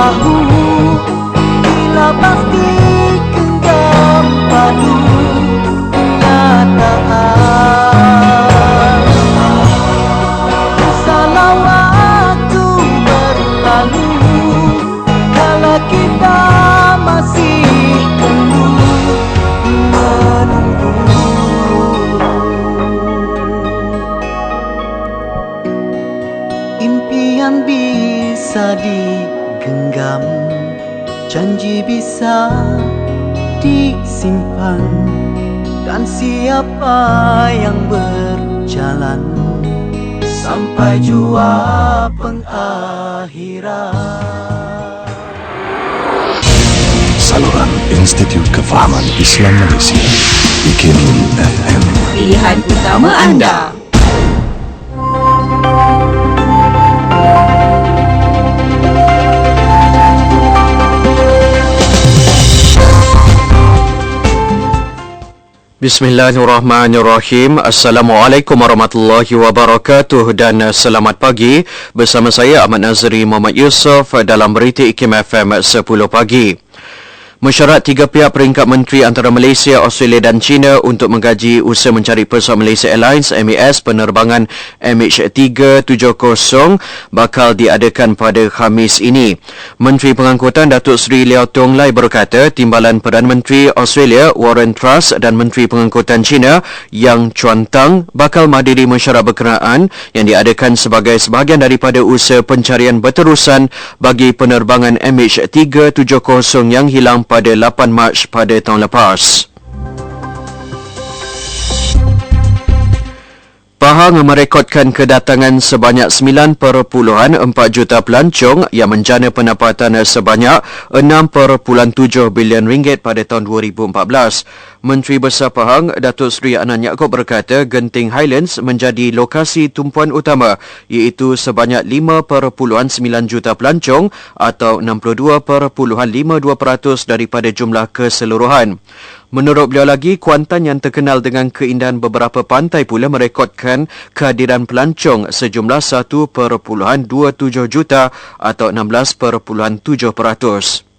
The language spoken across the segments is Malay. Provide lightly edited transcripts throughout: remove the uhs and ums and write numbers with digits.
tahu bila pasti genggam padu kenyataan. Salah waktu berlalu kala kita masih perlu menunggu. Impian bisa digenggam, janji bisa disimpan, dan siapa yang berjalan sampai jua pengakhiran. Saluran Institut Kefahaman Islam Malaysia, IKIM FM. Pilihan utama anda. Bismillahirrahmanirrahim. Assalamualaikum warahmatullahi wabarakatuh dan selamat pagi. Bersama saya Ahmad Nazri Muhammad Yusof dalam berita IKIM FM 10 pagi. Mesyuarat tiga pihak peringkat menteri antara Malaysia, Australia dan China untuk mengkaji usaha mencari pesawat Malaysia Airlines MAS penerbangan MH370 bakal diadakan pada Khamis ini. Menteri Pengangkutan Datuk Seri Liao Tong Lai berkata Timbalan Perdana Menteri Australia Warren Truss dan Menteri Pengangkutan China Yang Chuan Tang bakal menghadiri mesyuarat berkenaan yang diadakan sebagai sebahagian daripada usaha pencarian berterusan bagi penerbangan MH370 yang hilang pada 8 Mac pada tahun lepas. Pahang merekodkan kedatangan sebanyak 9.4 juta pelancong yang menjana pendapatan sebanyak 6.7 bilion ringgit pada tahun 2014. Menteri Besar Pahang, Datuk Seri Anan Yaakob berkata Genting Highlands menjadi lokasi tumpuan utama iaitu sebanyak 5.9 juta pelancong atau 62.52% daripada jumlah keseluruhan. Menurut beliau lagi, Kuantan yang terkenal dengan keindahan beberapa pantai pula merekodkan kehadiran pelancong sejumlah 1.27 juta atau 16.7%.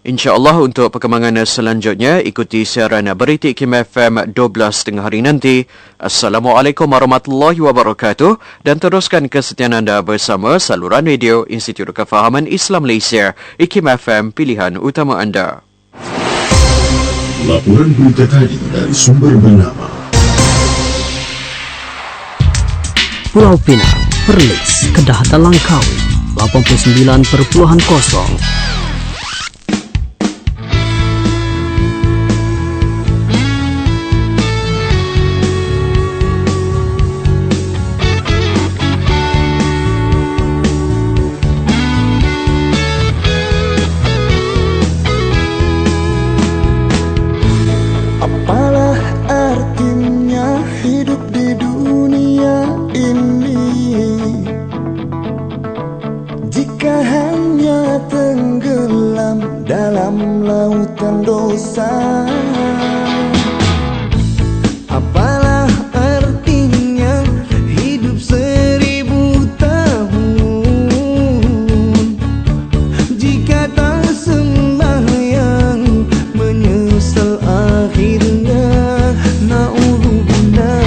InsyaAllah untuk perkembangan selanjutnya, ikuti siaran berita IKIM FM 12 tengah hari nanti. Assalamualaikum warahmatullahi wabarakatuh dan teruskan kesetiaan anda bersama saluran radio Institut Kefahaman Islam Malaysia, IKIM FM, pilihan utama anda. Laporan berita tadi dari sumber bernama Pulau Pinang, Perlis, Kedah dan Langkawi 89.0. dalam lautan dosa. Apalah artinya hidup 1000 tahun jika tak sembahyang menyesal akhirnya. Na'udzubillah.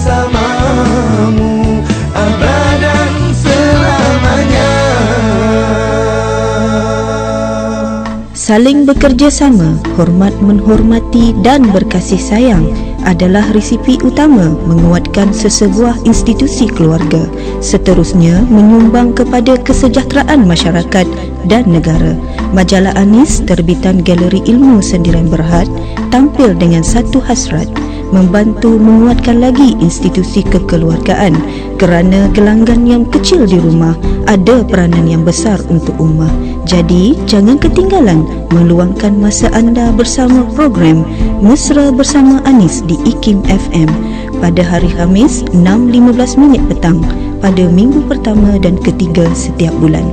bersamamu abadan selamanya. Saling bekerjasama, hormat menghormati dan berkasih sayang adalah resipi utama menguatkan sesebuah institusi keluarga. Seterusnya, menyumbang kepada kesejahteraan masyarakat dan negara. Majalah Anis terbitan Galeri Ilmu Sendirian Berhad tampil dengan satu hasrat, membantu menguatkan lagi institusi kekeluargaan kerana gelanggan yang kecil di rumah ada peranan yang besar untuk ummah. Jadi, jangan ketinggalan meluangkan masa anda bersama program Mesra Bersama Anis di IKIM FM pada hari Khamis 6.15 petang pada minggu pertama dan ketiga setiap bulan.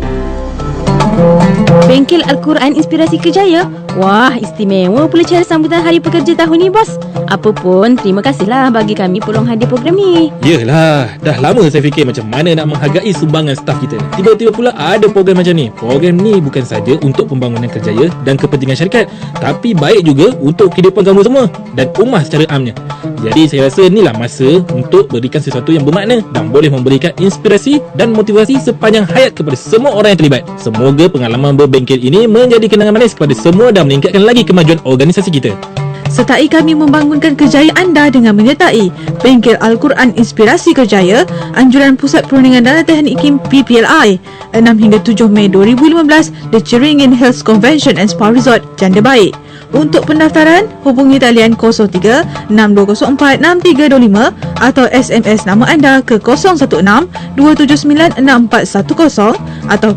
Bengkel Al-Quran Inspirasi Kerjaya. Wah, istimewa pula cara sambutan Hari Pekerja tahun ni, bos. Apa pun, terima kasihlah bagi kami peluang hadir program ni. Yelah, dah lama saya fikir macam mana nak menghargai sumbangan staf kita. Tiba-tiba pula ada program macam ni. Program ni bukan saja untuk pembangunan kerjaya dan kepentingan syarikat, tapi baik juga untuk kehidupan kamu semua dan ummah secara amnya. Jadi saya rasa inilah masa untuk berikan sesuatu yang bermakna dan boleh memberikan inspirasi dan motivasi sepanjang hayat kepada semua orang yang terlibat. Semoga pengalaman berbengkel ini menjadi kenangan manis kepada semua dan meningkatkan lagi kemajuan organisasi kita. Sertai kami membangunkan kerjaya anda dengan menyertai Bengkel Al-Quran Inspirasi Kerjaya, Anjuran Pusat Perundingan Dana Teknik IKIM PPLI, 6 hingga 7 Mei 2015, The Ceringin Hills Convention and Spa Resort, Janda Baik. Untuk pendaftaran, hubungi talian 03-6204-6325 atau SMS nama anda ke 016-279-6410 atau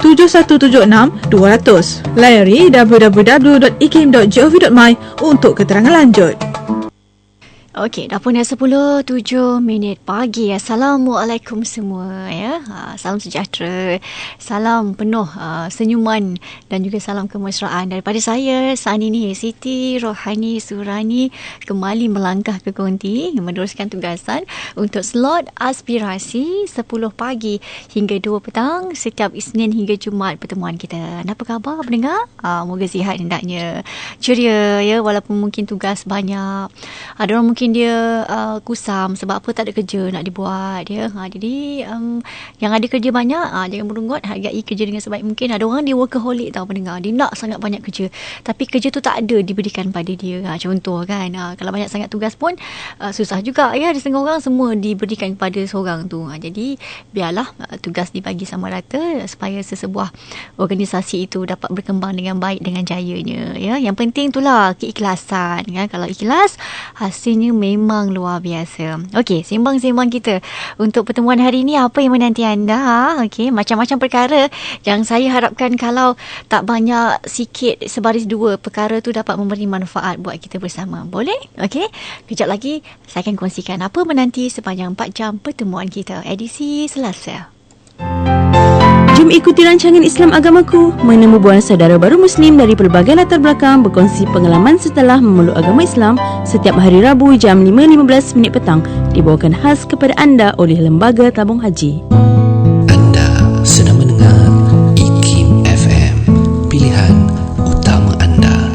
012-7176-200. Layari www.ikim.gov.my untuk keterangan lanjut. Okey, dah pun dah 10:07 pagi. Assalamualaikum semua ya. Salam sejahtera. Salam penuh senyuman dan juga salam kemesraan daripada saya Sanini Siti Rohani Surani kembali melangkah ke konti meneruskan tugasan untuk slot aspirasi 10 pagi hingga 2 petang setiap Isnin hingga Jumaat pertemuan kita. Apa khabar pendengar? Moga sihat hendaknya. Ceria ya, walaupun mungkin tugas banyak. Ada orang mungkin dia kusam sebab apa tak ada kerja nak dibuat ya. Jadi yang ada kerja banyak jangan merungut, hargai kerja dengan sebaik mungkin. Ada orang dia workaholic tau pendengar, dia nak sangat banyak kerja tapi kerja tu tak ada diberikan pada dia. Contoh kan, kalau banyak sangat tugas pun susah juga ya, ada setengah orang semua diberikan kepada seorang tu. Jadi biarlah tugas dibagi sama rata supaya sesebuah organisasi itu dapat berkembang dengan baik dengan jayanya ya. Yang penting itulah keikhlasan kan. Kalau ikhlas, hasilnya memang luar biasa. Okey, sembang-sembang kita untuk pertemuan hari ini, apa yang menanti anda? Okey, macam-macam perkara yang saya harapkan kalau tak banyak, sikit, sebaris dua perkara tu dapat memberi manfaat buat kita bersama. Boleh? Okey, kejap lagi saya akan kongsikan apa menanti sepanjang 4 jam pertemuan kita edisi Selasa. Jom ikuti rancangan Islam Agamaku, menemu buan saudara baru Muslim dari pelbagai latar belakang berkongsi pengalaman setelah memeluk agama Islam setiap hari Rabu jam 5.15 petang, dibawakan khas kepada anda oleh Lembaga Tabung Haji. Anda sedang mendengar IKIM FM, pilihan utama anda.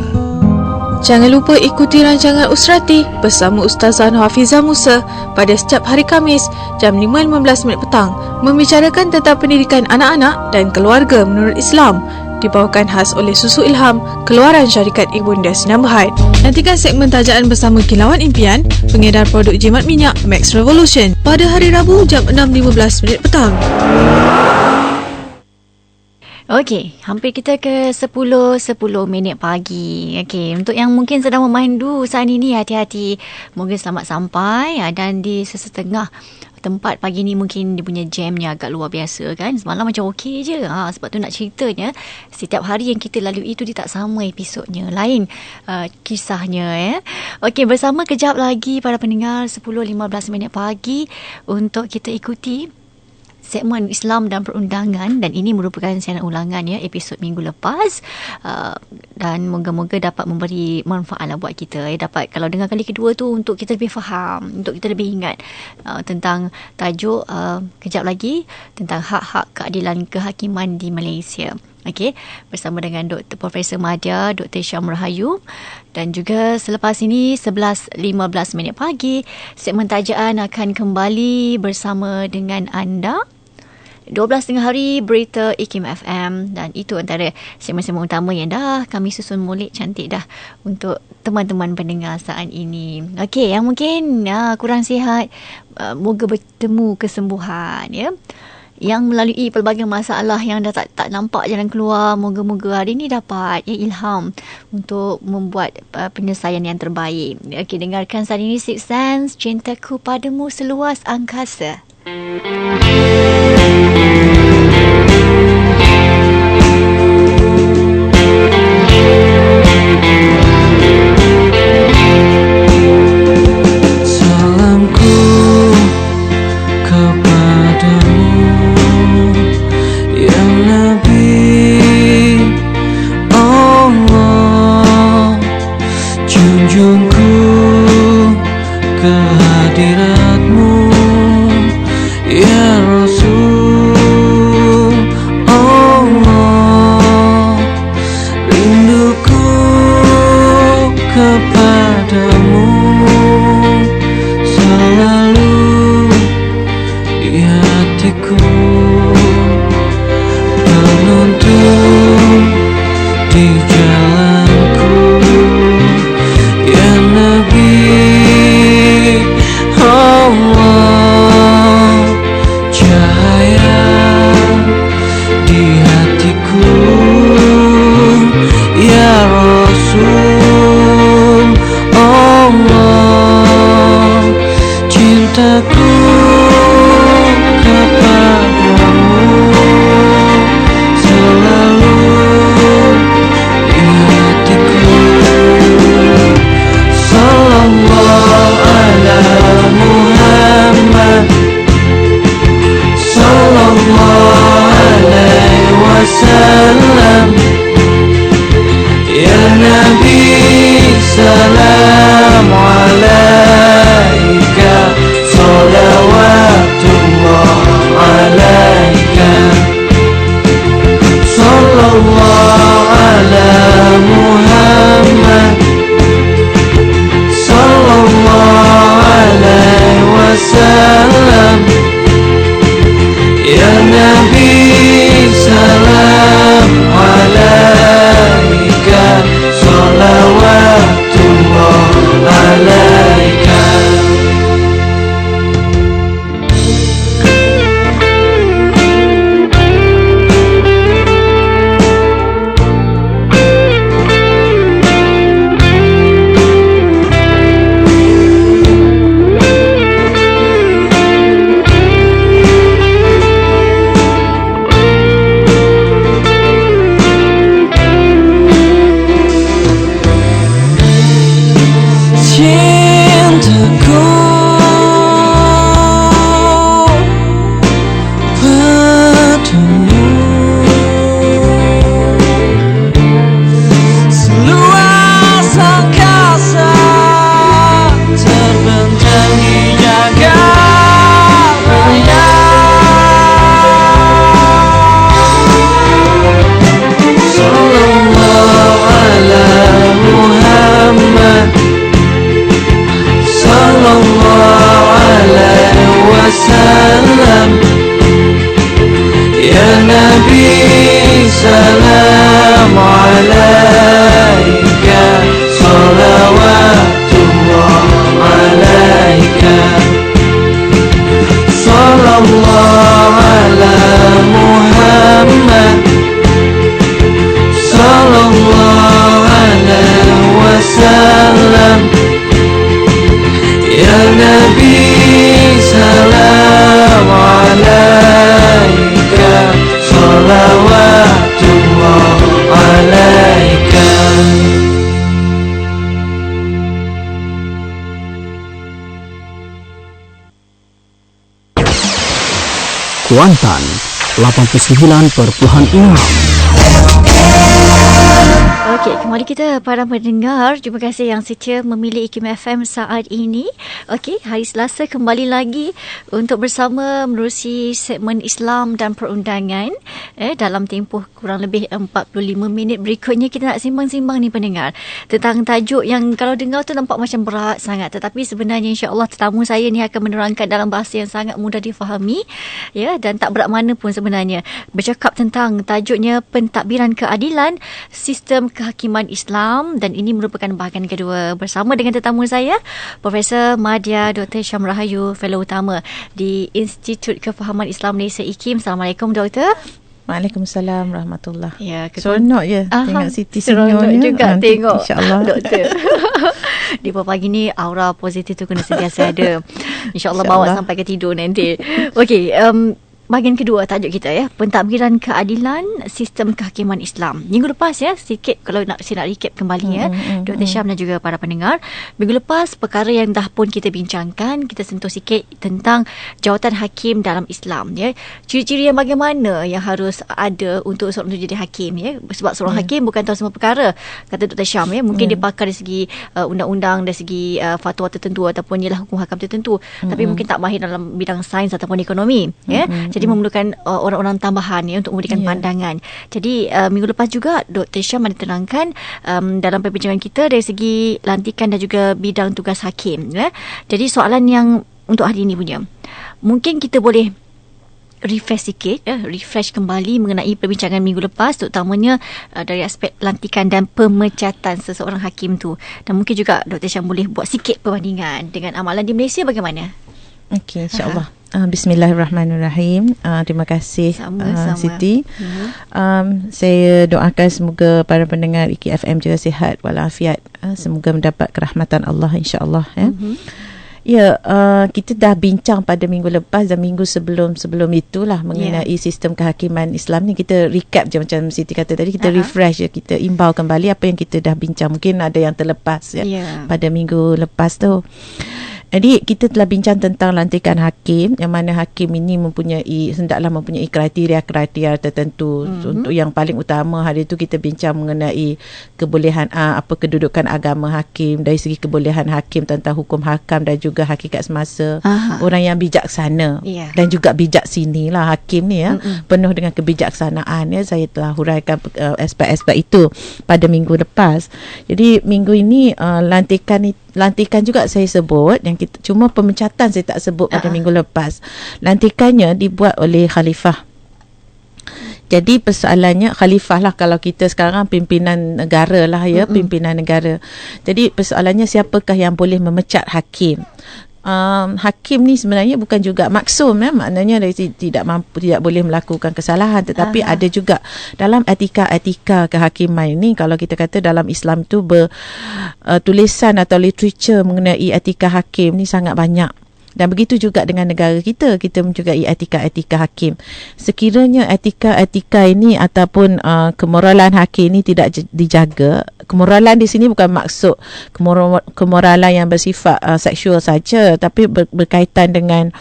Jangan lupa ikuti rancangan Usrati bersama Ustazah Hafizah Musa pada setiap hari Khamis jam 5.15 petang, membicarakan tentang pendidikan anak-anak dan keluarga menurut Islam, dibawakan khas oleh Susu Ilham, keluaran syarikat Ibunda Sinar Berhad. Nantikan segmen tajaan bersama Kilauan Impian, pengedar produk jimat minyak Max Revolution pada hari Rabu jam 6.15 petang. Okey, hampir kita ke 10:10 pagi. Okey, untuk yang mungkin sedang memandu saat ini, hati-hati. Moga selamat sampai dan di sesetengah tempat pagi ni mungkin dia punya jamnya agak luar biasa kan. Semalam macam okey je. Sebab tu nak ceritanya, setiap hari yang kita lalui itu dia tak sama episodnya. Lain kisahnya ya. Okey, bersama kejap lagi para pendengar 10:15 pagi untuk kita ikuti segmen Islam dan Perundangan, dan ini merupakan siaran ulangan ya, episod minggu lepas, dan moga-moga dapat memberi manfaat lah buat kita ya. Dapat kalau dengar kali kedua tu untuk kita lebih faham, untuk kita lebih ingat tentang tajuk kejap lagi tentang hak-hak keadilan kehakiman di Malaysia. Okey, bersama dengan Dr. Profesor Madya, Dr. Syam Rahayu. Dan juga selepas ini 11.15 pagi, segmen tajaan akan kembali bersama dengan anda. 12 tengah hari berita IKIM FM, dan itu antara segmen-segmen utama yang dah kami susun molek cantik dah untuk teman-teman pendengar saat ini. Okey, yang mungkin kurang sihat, moga bertemu kesembuhan ya. Yang melalui pelbagai masalah yang dah tak nampak jalan keluar, moga-moga hari ini dapat ilham untuk membuat penyelesaian yang terbaik. Okey, dengarkan saat ini Sixth Sense, Cintaku Padamu Seluas Angkasa. Kuantan 89.6. Okey, kembali kita para pendengar. Terima kasih yang setia memilih IKIM FM saat ini. Okey, hari Selasa kembali lagi untuk bersama menerusi segmen Islam dan Perundangan. Dalam tempoh kurang lebih 45 minit berikutnya kita nak simbang-simbang ni pendengar tentang tajuk yang kalau dengar tu nampak macam berat sangat, tetapi sebenarnya insya-Allah tetamu saya ni akan menerangkan dalam bahasa yang sangat mudah difahami, ya, dan tak berat mana pun sebenarnya. Bercakap tentang tajuknya pentadbiran keadilan sistem kehakiman Islam, dan ini merupakan bahagian kedua bersama dengan tetamu saya, Profesor Madya Dr. Syam Rahayu, Fellow Utama di Institut Kefahaman Islam Malaysia IKIM. Assalamualaikum Doktor. Waalaikumsalam rahmatullah. Ya, seronok je tengok Siti seronok senyumnya. juga tengok InsyaAllah Doktor. Di pagi ni aura positif tu kena sentiasa ada. InsyaAllah bawa sampai ke tidur nanti. Okey, bahagian kedua tajuk kita, ya, pentadbiran keadilan sistem kehakiman Islam. Minggu lepas, ya, sikit kalau saya nak recap kembali, ya, Dr. Syam dan juga para pendengar. Minggu lepas perkara yang dah pun kita bincangkan, kita sentuh sikit tentang jawatan hakim dalam Islam, ya. Ciri-ciri yang bagaimana yang harus ada untuk seorang itu jadi hakim, ya. Sebab seorang hakim bukan tahu semua perkara, kata Dr. Syam, ya. Mungkin dia pakar dari segi undang-undang, dari segi fatwa tertentu ataupun ialah hukum hakam tertentu, tapi mungkin tak mahir dalam bidang sains ataupun ekonomi, ya. Jadi memerlukan orang-orang tambahan, ya, untuk memberikan pandangan. Jadi minggu lepas juga Dr. Syam ada terangkan dalam perbincangan kita dari segi lantikan dan juga bidang tugas hakim, ya. Jadi soalan yang untuk hari ini punya, mungkin kita boleh refresh sikit, refresh kembali mengenai perbincangan minggu lepas, terutamanya dari aspek lantikan dan pemecatan seseorang hakim tu. Dan mungkin juga Dr. Syam boleh buat sikit perbandingan dengan amalan di Malaysia bagaimana? Okey, insyaAllah. Bismillahirrahmanirrahim. Terima kasih Siti. Saya doakan semoga para pendengar IKIM FM juga sihat walafiat. Semoga mendapat kerahmatan Allah insya-Allah, ya. Ya, kita dah bincang pada minggu lepas dan minggu sebelum itulah mengenai sistem kehakiman Islam ni. Kita recap je macam Siti kata tadi, kita refresh je, kita imbau kembali apa yang kita dah bincang. Mungkin ada yang terlepas, ya, pada minggu lepas tu. Jadi kita telah bincang tentang lantikan hakim, yang mana hakim ini hendaklah mempunyai kriteria tertentu. Untuk yang paling utama hari itu kita bincang mengenai kebolehan kedudukan agama hakim, dari segi kebolehan hakim tentang hukum hakam dan juga hakikat semasa. Orang yang bijaksana dan juga bijak sini lah hakim ni, ya. Penuh dengan kebijaksanaan, ya. Saya telah huraikan aspek-aspek itu pada minggu lepas. Jadi minggu ini lantikan juga saya sebut, yang cuma pemecatan saya tak sebut pada minggu lepas. Lantikannya dibuat oleh khalifah. Jadi persoalannya khalifah lah, kalau kita sekarang pimpinan negara lah, ya, pimpinan negara. Jadi persoalannya siapakah yang boleh memecat hakim? Hakim ni sebenarnya bukan juga maksum, ya, maknanya tidak boleh melakukan kesalahan, tetapi ada juga dalam etika kehakiman ini. Kalau kita kata dalam Islam tu tulisan atau literature mengenai etika hakim ni sangat banyak. Dan begitu juga dengan negara kita menjugai etika hakim. Sekiranya etika ini ataupun kemoralan hakim ini tidak dijaga, kemoralan di sini bukan maksud kemoralan yang bersifat seksual saja, tapi berkaitan dengan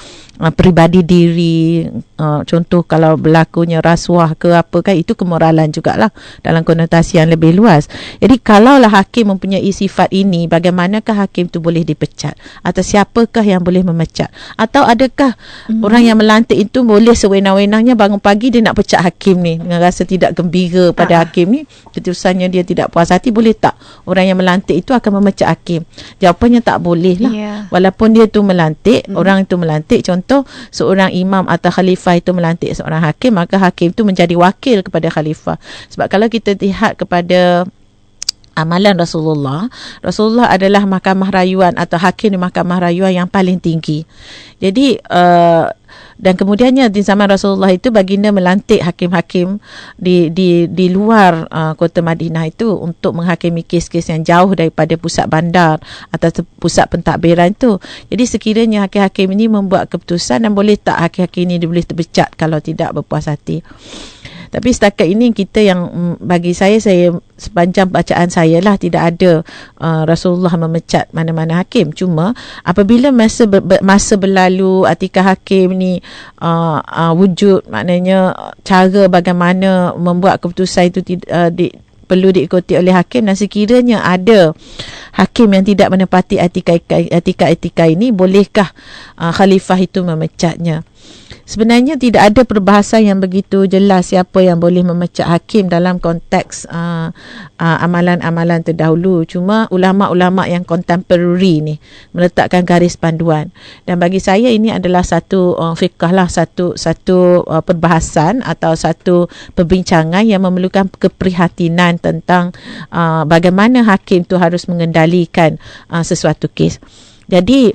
peribadi diri. Contoh kalau berlakunya rasuah ke apa kan, itu kemoralan jugalah dalam konotasi yang lebih luas. Jadi kalaulah hakim mempunyai sifat ini, bagaimanakah hakim tu boleh dipecat? Atau siapakah yang boleh memecat? Atau adakah orang yang melantik itu boleh sewenang-wenangnya bangun pagi dia nak pecat hakim ni dengan rasa tidak gembira pada hakim ni, keputusannya dia tidak puas hati, boleh tak orang yang melantik itu akan memecat hakim? Jawapannya tak boleh lah. Walaupun dia tu melantik, orang itu melantik, contoh seorang imam atau khalifah itu melantik seorang hakim, maka hakim itu menjadi wakil kepada khalifah. Sebab kalau kita lihat kepada amalan Rasulullah adalah mahkamah rayuan atau hakim di mahkamah rayuan yang paling tinggi. Jadi dan kemudiannya di zaman Rasulullah itu baginda melantik hakim-hakim di luar kota Madinah itu untuk menghakimi kes-kes yang jauh daripada pusat bandar atau pusat pentadbiran itu. Jadi sekiranya hakim-hakim ini membuat keputusan, dan boleh tak hakim-hakim ini boleh terpecat kalau tidak berpuas hati. Tapi setakat ini kita yang bagi saya sepanjang bacaan saya lah tidak ada Rasulullah memecat mana-mana hakim. Cuma apabila masa berlalu, etika hakim ni wujud, maknanya cara bagaimana membuat keputusan itu perlu diikuti oleh hakim, dan sekiranya ada hakim yang tidak menepati etika ini, bolehkah khalifah itu memecatnya? Sebenarnya tidak ada perbahasan yang begitu jelas siapa yang boleh memecat hakim dalam konteks amalan-amalan terdahulu. Cuma ulama-ulama yang contemporary ni meletakkan garis panduan, dan bagi saya ini adalah satu fiqh lah, satu perbahasan atau satu perbincangan yang memerlukan keprihatinan tentang bagaimana hakim tu harus mengendalikan sesuatu kes. Jadi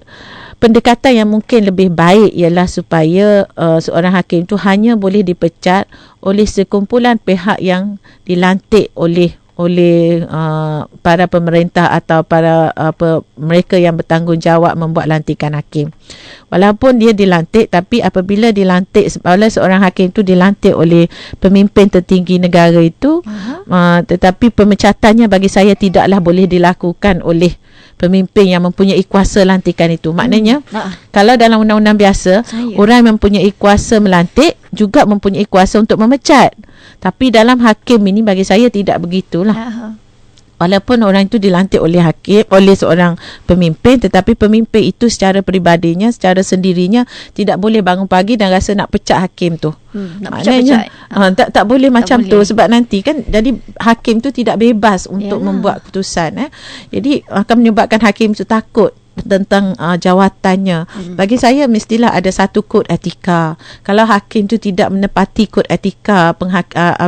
pendekatan yang mungkin lebih baik ialah supaya seorang hakim tu hanya boleh dipecat oleh sekumpulan pihak yang dilantik oleh para pemerintah atau para mereka yang bertanggungjawab membuat lantikan hakim. Walaupun dia dilantik, tapi apabila dilantik oleh seorang hakim tu dilantik oleh pemimpin tertinggi negara itu, tetapi pemecatannya bagi saya tidaklah boleh dilakukan oleh pemimpin yang mempunyai kuasa lantikan itu. Maknanya kalau dalam undang-undang biasa, orang yang mempunyai kuasa melantik juga mempunyai kuasa untuk memecat. Tapi dalam hakim ini bagi saya tidak begitulah. Walaupun orang itu dilantik oleh hakim, oleh seorang pemimpin, tetapi pemimpin itu secara peribadinya, secara sendirinya tidak boleh bangun pagi dan rasa nak pecat hakim tu. Maknanya tak boleh tak macam boleh. Tu sebab nanti kan jadi hakim tu tidak bebas untuk membuat keputusan. Jadi akan menyebabkan hakim tu takut tentang jawatannya. Bagi saya mestilah ada satu kod etika. Kalau hakim tu tidak menepati kod etika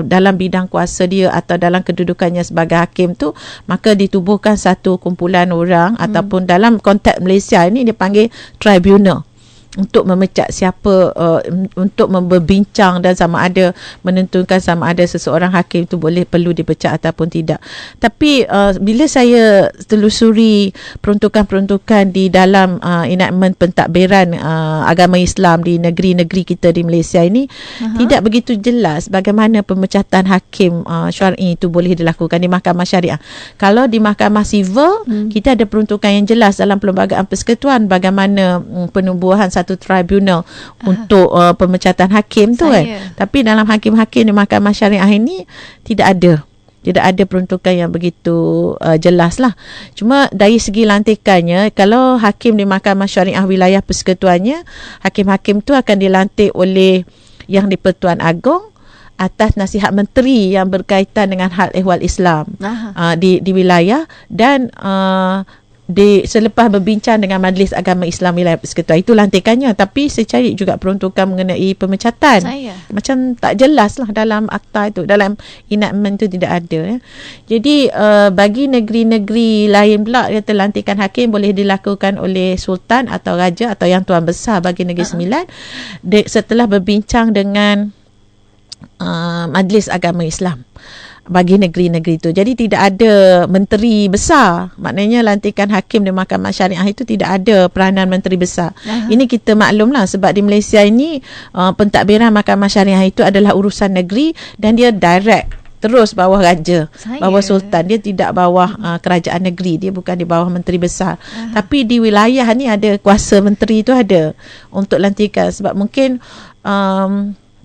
dalam bidang kuasa dia atau dalam kedudukannya sebagai hakim tu, maka ditubuhkan satu kumpulan orang ataupun dalam konteks Malaysia ini dia panggil tribunal untuk memecat siapa, untuk berbincang dan sama ada menentukan sama ada seseorang hakim itu perlu dipecat ataupun tidak. Tapi bila saya telusuri peruntukan-peruntukan di dalam enactment pentadbiran agama Islam di negeri-negeri kita di Malaysia ini, tidak begitu jelas bagaimana pemecatan hakim syar'i itu boleh dilakukan di mahkamah syariah. Kalau di mahkamah sivil, kita ada peruntukan yang jelas dalam Perlembagaan Persekutuan bagaimana penubuhan satu tribunal untuk pemecatan hakim tu kan. Tapi dalam hakim-hakim di mahkamah syariah ini tidak ada peruntukan yang begitu jelas lah. Cuma dari segi lantikannya, kalau hakim di mahkamah syariah wilayah persekutuannya, hakim-hakim tu akan dilantik oleh Yang di-Pertuan Agong atas nasihat menteri yang berkaitan dengan hal ehwal Islam di wilayah, dan selepas berbincang dengan Majlis Agama Islam Wilayah Persekutuan. Itu lantikannya. Tapi saya cari juga peruntukan mengenai pemecatan. Macam tak jelas lah dalam akta itu, dalam enactment itu tidak ada ya. Jadi bagi negeri-negeri lain pula, kata lantikan hakim boleh dilakukan oleh sultan atau raja atau yang tuan besar bagi Negeri Sembilan setelah berbincang dengan Majlis Agama Islam bagi negeri-negeri itu. Jadi tidak ada menteri besar. Maknanya lantikan hakim di mahkamah syariah itu tidak ada peranan menteri besar. Ini kita maklumlah sebab di Malaysia ini pentadbiran mahkamah syariah itu adalah urusan negeri dan dia direct terus bawah raja, bawah sultan. Dia tidak bawah kerajaan negeri. Dia bukan di bawah menteri besar. Tapi di wilayah ni ada kuasa menteri itu ada untuk lantikan. Sebab mungkin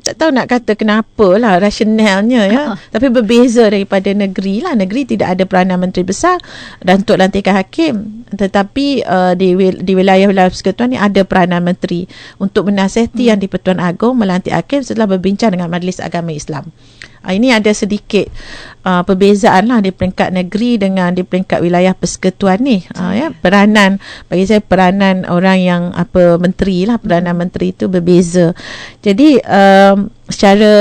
tak tahu nak kata kenapa lah rasionalnya ya. Tapi berbeza daripada negeri lah. Negeri tidak ada peranan menteri besar dan untuk lantikan hakim. Tetapi di wilayah-wilayah persekutuan ni ada peranan menteri untuk menasihati Yang di-Pertuan Agong melantik hakim setelah berbincang dengan Majlis Agama Islam. Ini ada sedikit perbezaan lah di peringkat negeri dengan di peringkat wilayah persekutuan ni. Ya, peranan, bagi saya peranan orang yang menteri lah, peranan menteri itu berbeza. Jadi secara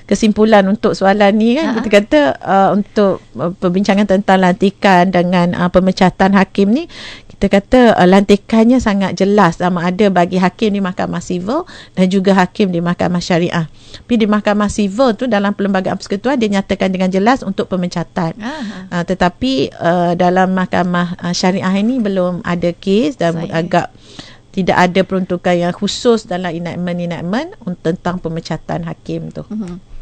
kesimpulan untuk soalan ni kan, kita kata untuk perbincangan tentang lantikan dengan pemecatan hakim ni, kita kata lantikannya sangat jelas sama ada bagi hakim di mahkamah sivil dan juga hakim di mahkamah syariah. Tapi di mahkamah sivil tu dalam Perlembagaan Persekutuan dia nyatakan dengan jelas untuk pemecatan. Tetapi dalam mahkamah syariah ini belum ada kes dan agak tidak ada peruntukan yang khusus dalam enactment tentang pemecatan hakim tu.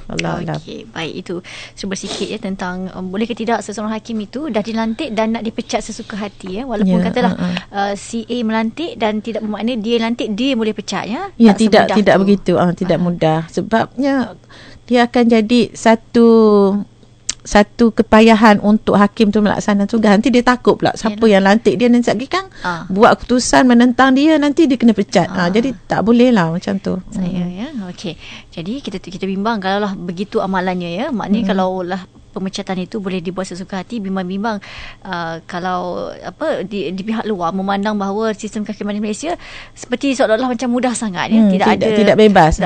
Okey, baik, itu cuba sikit ya tentang boleh ke tidak seseorang hakim itu dah dilantik dan nak dipecat sesuka hati ya, walaupun katalah si A melantik dan tidak bermakna dia lantik dia boleh pecat ya. Ya, tidak begitu. Tidak mudah sebabnya dia akan jadi satu kepayahan untuk hakim tu melaksanakan tugas. Nanti dia takut pula siapa yang lantik dia nanti lagi kan buat keputusan menentang dia, nanti dia kena pecat. Jadi tak boleh lah macam tu. Okey. Jadi kita bimbang kalau lah begitu amalannya ya. Maknanya kalau lah pemecatan itu boleh dibuat sesuka hati, bimbang-bimbang kalau di pihak luar memandang bahawa sistem kehakiman di Malaysia seperti seolah-olah macam mudah sangat ya, tidak bebas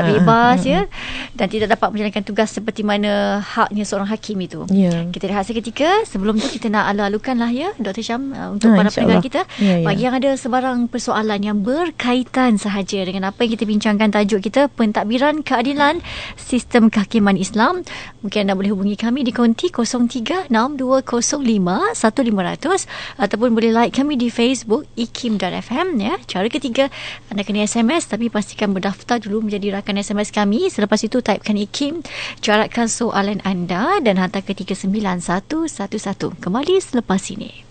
ya, dan tidak dapat menjalankan tugas seperti mana haknya seorang hakim itu. Kita rehat seketika. Sebelum tu kita nak alu-alukan lah ya Dr. Syam untuk para pendengar kita bagi yang ada sebarang persoalan yang berkaitan sahaja dengan apa yang kita bincangkan, tajuk kita pentadbiran keadilan sistem kehakiman Islam. Mungkin anda boleh hubungi kami di konti 0362051500 ataupun boleh like kami di Facebook ikim.fm ya. Cara ketiga, anda kena SMS tapi pastikan berdaftar dulu menjadi rakan SMS kami. Selepas itu typekan ikim, caratkan soalan anda dan hantar ke 39111. Kembali selepas ini.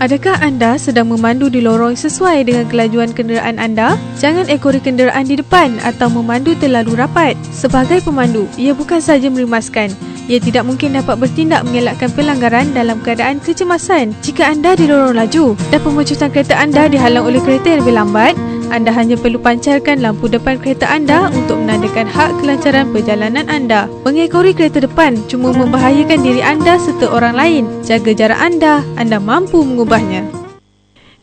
Adakah anda sedang memandu di lorong sesuai dengan kelajuan kenderaan anda? Jangan ekori kenderaan di depan atau memandu terlalu rapat. Sebagai pemandu, ia bukan sahaja merimaskan, ia tidak mungkin dapat bertindak mengelakkan pelanggaran dalam keadaan kecemasan. Jika anda di lorong laju dan pemecutan kereta anda dihalang oleh kereta yang lebih lambat, anda hanya perlu pancarkan lampu depan kereta anda untuk menandakan hak kelancaran perjalanan anda. Mengekori kereta depan cuma membahayakan diri anda serta orang lain. Jaga jarak anda mampu mengubahnya.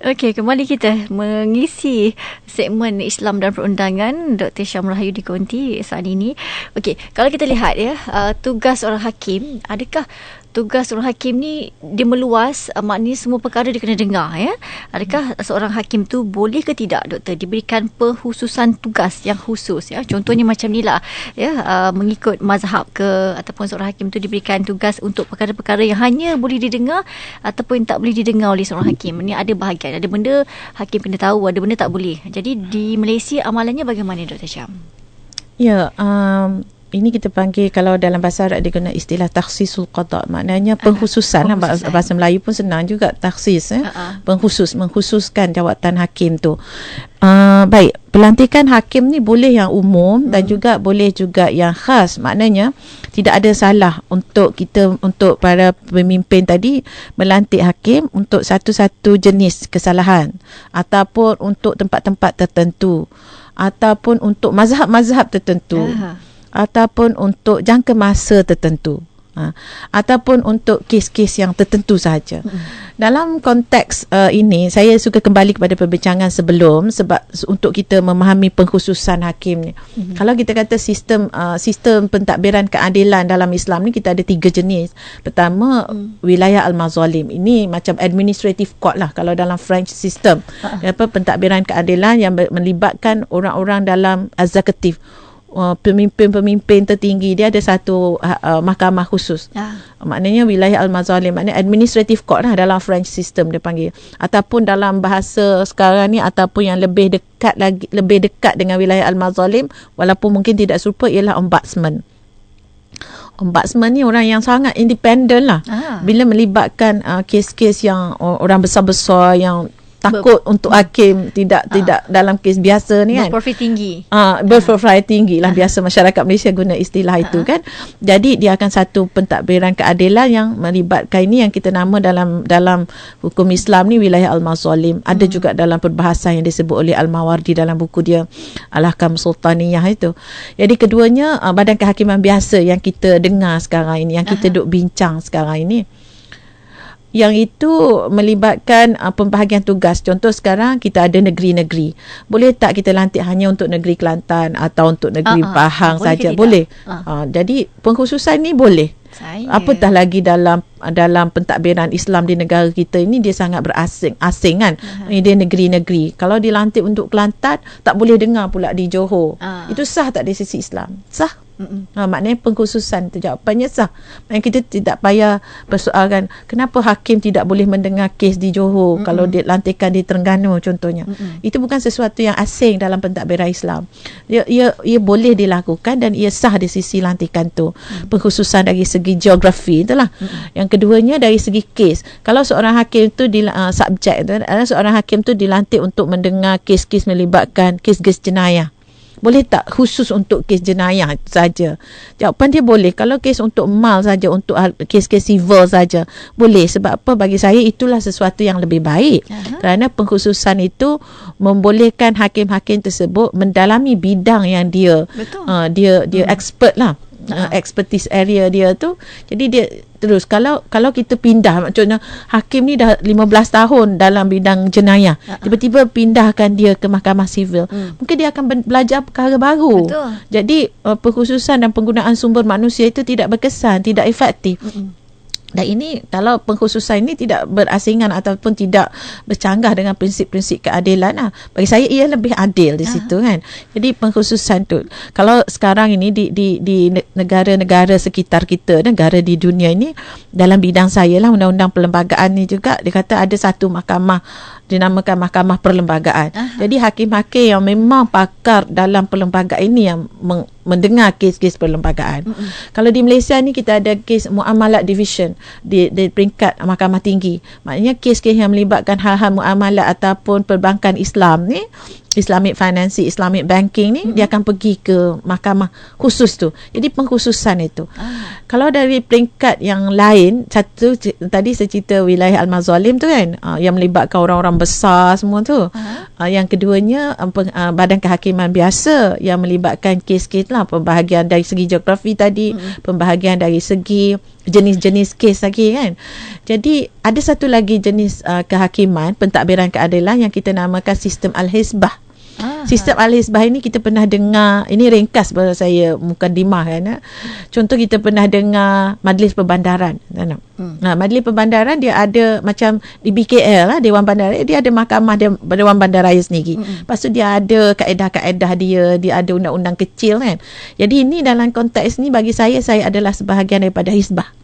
Okey, kembali kita mengisi segmen Islam dan Perundangan Dr. Syam Rahayu di Konti saat ini. Okey, kalau kita lihat ya, tugas orang hakim, adakah tugas seorang hakim ni dia meluas, maknanya semua perkara dia kena dengar ya. Adakah seorang hakim tu boleh ke tidak doktor diberikan penghususan tugas yang khusus ya? Contohnya macam ni lah ya, mengikut mazhab ke, ataupun seorang hakim tu diberikan tugas untuk perkara-perkara yang hanya boleh didengar ataupun tak boleh didengar oleh seorang hakim. Ni ada bahagian, ada benda hakim kena tahu, ada benda tak boleh. Jadi di Malaysia amalannya bagaimana Dr. Syam? Ya, ini kita panggil, kalau dalam bahasa Arab dia guna istilah takhsisul qada, maknanya pengkhususan. Bahasa Melayu pun senang juga, takhsis mengkhususkan jawatan hakim tu. Baik, pelantikan hakim ni boleh yang umum dan juga boleh juga yang khas. Maknanya tidak ada salah untuk para pemimpin tadi melantik hakim untuk satu-satu jenis kesalahan, ataupun untuk tempat-tempat tertentu, ataupun untuk mazhab-mazhab tertentu, ataupun untuk jangka masa tertentu, ataupun untuk kes-kes yang tertentu sahaja. Dalam konteks ini, saya suka kembali kepada perbincangan sebelum, sebab untuk kita memahami pengkhususan hakim ni. Kalau kita kata sistem pentadbiran keadilan dalam Islam ni, kita ada 3 jenis. Pertama, wilayah al-mazalim. Ini macam administrative court lah kalau dalam French system. Pentadbiran keadilan yang melibatkan orang-orang dalam executive, pemimpin-pemimpin tertinggi, dia ada satu mahkamah khusus. Maknanya wilayah al-mazalim, maknanya administrative court lah dalam French system dia panggil. Ataupun dalam bahasa sekarang ni, ataupun yang lebih dekat dengan wilayah al-mazalim, walaupun mungkin tidak serupa, ialah ombudsman. Ombudsman ni orang yang sangat independen lah. Bila melibatkan kes-kes yang orang besar-besar yang takut untuk hakim tidak dalam kes biasa ni kan, berprofil tinggi lah, biasa masyarakat Malaysia guna istilah itu kan. Jadi dia akan satu pentadbiran keadilan yang melibatkan ini, yang kita nama dalam hukum Islam ni wilayah al-mazalim. Ada juga dalam perbahasan yang disebut oleh Al-Mawardi dalam buku dia Al-Ahkam Sultaniyah itu. Jadi keduanya badan kehakiman biasa yang kita dengar sekarang ini, yang kita duk bincang sekarang ini, yang itu melibatkan pembahagian tugas. Contoh sekarang kita ada negeri-negeri. Boleh tak kita lantik hanya untuk negeri Kelantan atau untuk negeri Pahang saja? Boleh. Jadi pengkhususan ni boleh. Apatah lagi dalam pentadbiran Islam di negara kita ini, dia sangat berasing kan. Dia negeri-negeri. Kalau dilantik untuk Kelantan, tak boleh dengar pula di Johor. Itu sah tak dari sisi Islam? Sah. Maknanya pengkhususan tu jawapannya sah. Maknanya kita tidak payah persoalkan kenapa hakim tidak boleh mendengar kes di Johor kalau dia lantikan di Terengganu contohnya. Itu bukan sesuatu yang asing dalam pentadbiran Islam. Ia boleh dilakukan dan ia sah di sisi lantikan tu. Pengkhususan dari segi geografi itulah. Yang keduanya dari segi kes. Kalau seorang hakim tu subjek tu, seorang hakim tu dilantik untuk mendengar kes-kes melibatkan kes-kes jenayah. Boleh tak khusus untuk kes jenayah saja? Jawapan dia boleh. Kalau kes untuk mal saja, untuk kes-kes civil saja, boleh. Sebab apa? Bagi saya itulah sesuatu yang lebih baik. Kerana pengkhususan itu membolehkan hakim-hakim tersebut mendalami bidang yang dia dia expert lah. Expertise area dia tu. Jadi dia terus kalau kita pindah, maksudnya hakim ni dah 15 tahun dalam bidang jenayah, tiba-tiba pindahkan dia ke mahkamah sivil, mungkin dia akan belajar perkara baru. Jadi pengkhususan dan penggunaan sumber manusia itu tidak berkesan, tidak efektif. Dan ini, kalau pengkhususan ini tidak berasingan ataupun tidak bercanggah dengan prinsip-prinsip keadilan, bagi saya ia lebih adil di situ kan. Jadi pengkhususan tu, kalau sekarang ini di negara-negara sekitar kita, negara di dunia ini, dalam bidang saya lah, undang-undang perlembagaan ni juga, dia kata ada satu mahkamah, dinamakan mahkamah perlembagaan. Jadi hakim-hakim yang memang pakar dalam perlembagaan ini yang mendengar kes-kes perlembagaan. Kalau di Malaysia ni kita ada kes muamalat division di peringkat mahkamah tinggi. Maknanya kes-kes yang melibatkan hal-hal muamalat ataupun perbankan Islam ni, Islamic financing, Islamic banking ni, dia akan pergi ke mahkamah khusus tu. Jadi pengkhususan itu. Kalau dari peringkat yang lain, satu tadi saya cerita wilayah Al-Mazalim tu kan, yang melibatkan orang-orang besar semua tu. Yang keduanya badan kehakiman biasa yang melibatkan kes-kes lah, pembahagian dari segi geografi tadi, pembahagian dari segi jenis-jenis kes lagi kan. Jadi ada satu lagi jenis kehakiman, pentadbiran keadilan yang kita namakan sistem Al-Hizbah. Sistem Al-Hizbah ini kita pernah dengar, ini ringkas bahasa saya mukadimah kan. Contoh kita pernah dengar Majlis Perbandaran. Majlis Perbandaran dia ada macam di BKL lah, Dewan Bandaraya, dia ada mahkamah Dewan Bandaraya sendiri. Lepas tu dia ada kaedah-kaedah dia ada undang-undang kecil kan. Jadi ini dalam konteks ni bagi saya adalah sebahagian daripada Hizbah.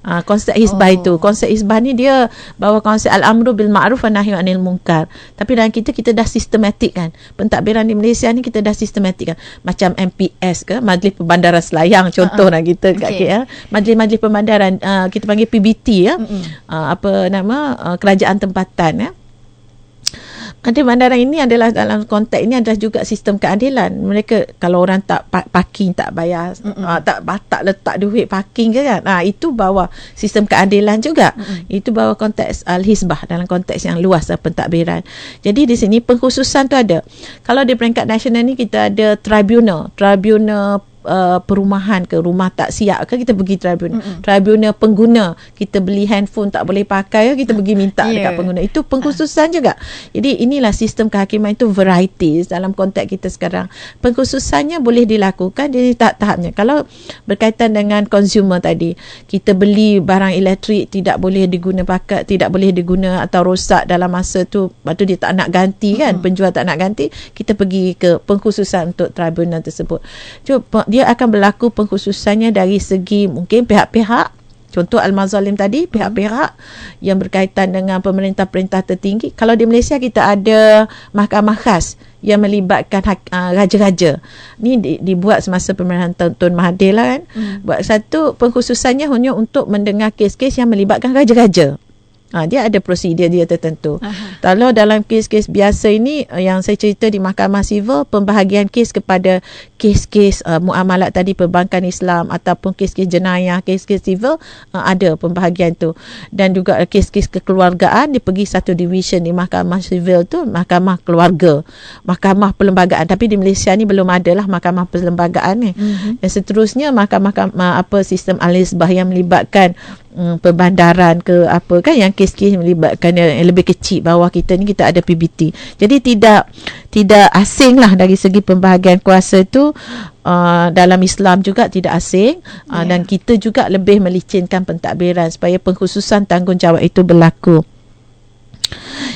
Konsep Hizbah itu. Konsep Hizbah ni dia bawa konsep Al-Amru bil Ma'ruf wa Nahyu anil Munkar. Tapi dalam kita dah sistematik kan. Pentadbiran di Malaysia ni kita dah sistematik kan. Macam MPS ke, Majlis Perbandaran Selayang contoh lah kita kat KL. Majlis-majlis perbandaran kita panggil PBT ya. Apa nama, kerajaan tempatan ya. Majlis Bandaran ini adalah dalam konteks ini adalah juga sistem keadilan. Mereka kalau orang tak parking tak bayar, tak letak duit parking ke kan, itu bawa sistem keadilan juga. Itu bawa konteks Al-Hizbah dalam konteks yang luas pentadbiran. Jadi di sini pengkhususan tu ada. Kalau di peringkat nasional ni kita ada tribunal perumahan ke, rumah tak siap ke, kita pergi tribunal pengguna, kita beli handphone tak boleh pakai, kita pergi minta dekat pengguna. Itu pengkhususan juga. Jadi inilah sistem kehakiman itu varieties dalam konteks kita sekarang. Pengkhususannya boleh dilakukan jadi tahap-tahapnya. Kalau berkaitan dengan consumer tadi, kita beli barang elektrik tidak boleh diguna atau rosak dalam masa tu, lepas tu dia tak nak ganti kan, penjual tak nak ganti, kita pergi ke pengkhususan untuk tribunal tersebut. Cuma dia akan berlaku pengkhususannya dari segi mungkin pihak-pihak, contoh Al-Mazalim tadi, pihak-pihak yang berkaitan dengan pemerintah-perintah tertinggi. Kalau di Malaysia kita ada mahkamah khas yang melibatkan raja-raja. Ni dibuat semasa pemerintahan Tun Mahathir lah kan. Buat satu pengkhususannya hanya untuk mendengar kes-kes yang melibatkan raja-raja. Dia ada prosedur dia tertentu. Kalau dalam kes-kes biasa ini yang saya cerita di mahkamah sivil, pembahagian kes kepada kes-kes muamalat tadi, perbankan Islam ataupun kes-kes jenayah, kes-kes sivil, ada pembahagian tu. Dan juga kes-kes kekeluargaan, dia pergi satu division di mahkamah sivil tu, mahkamah keluarga, mahkamah perlembagaan. Tapi di Malaysia ni belum ada lah mahkamah perlembagaan ni. Dan seterusnya mahkamah sistem Al-Hizbah yang melibatkan perbandaran ke apa kan, yang kes-kes melibatkan yang lebih kecil. Bawah kita ni kita ada PBT. Jadi tidak asing lah dari segi pembahagian kuasa tu. Dalam Islam juga tidak asing. Dan kita juga lebih melicinkan pentadbiran supaya pengkhususan tanggungjawab itu berlaku.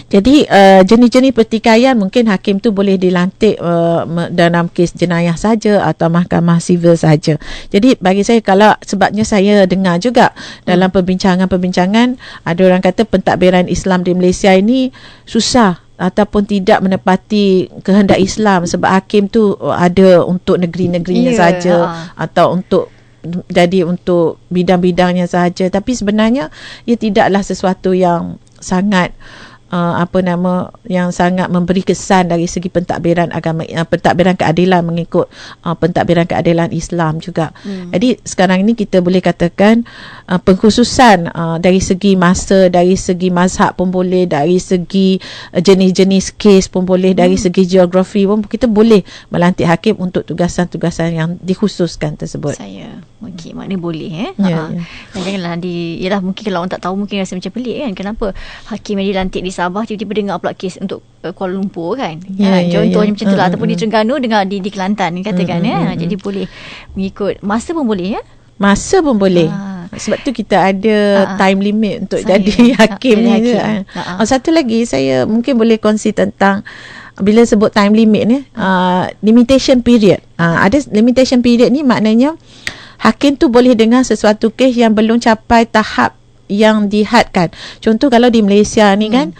Jadi jenis-jenis pertikaian mungkin hakim tu boleh dilantik dalam kes jenayah saja atau mahkamah sivil saja. Jadi bagi saya, kalau sebabnya saya dengar juga dalam perbincangan ada orang kata pentadbiran Islam di Malaysia ini susah ataupun tidak menepati kehendak Islam sebab hakim tu ada untuk negeri-negerinya saja atau untuk bidang-bidangnya sahaja. Tapi sebenarnya ia tidaklah sesuatu yang sangat yang sangat memberi kesan dari segi pentadbiran agama, pentadbiran keadilan mengikut pentadbiran keadilan Islam juga. Jadi sekarang ini kita boleh katakan pengkhususan dari segi masa, dari segi mazhab pun boleh, dari segi jenis-jenis kes pun boleh, dari segi geografi pun kita boleh melantik hakim untuk tugasan-tugasan yang dikhususkan tersebut. Maknanya boleh Dan janganlah yalah, mungkin kalau orang tak tahu mungkin rasa macam pelik kan, kenapa hakim yang dilantik di Sabah tiba-tiba dengar pula kes untuk Kuala Lumpur kan. Contohnya macam tu lah, ataupun di Terengganu dengar di Kelantan katakan jadi boleh mengikut masa pun boleh masa pun boleh. Sebab tu kita ada time limit untuk jadi hakim ni. Satu lagi saya mungkin boleh kongsi tentang bila sebut time limit ni, limitation period. Ada limitation period ni maknanya hakim tu boleh dengar sesuatu kes yang belum capai tahap yang dihadkan. Contoh kalau di Malaysia ni kan,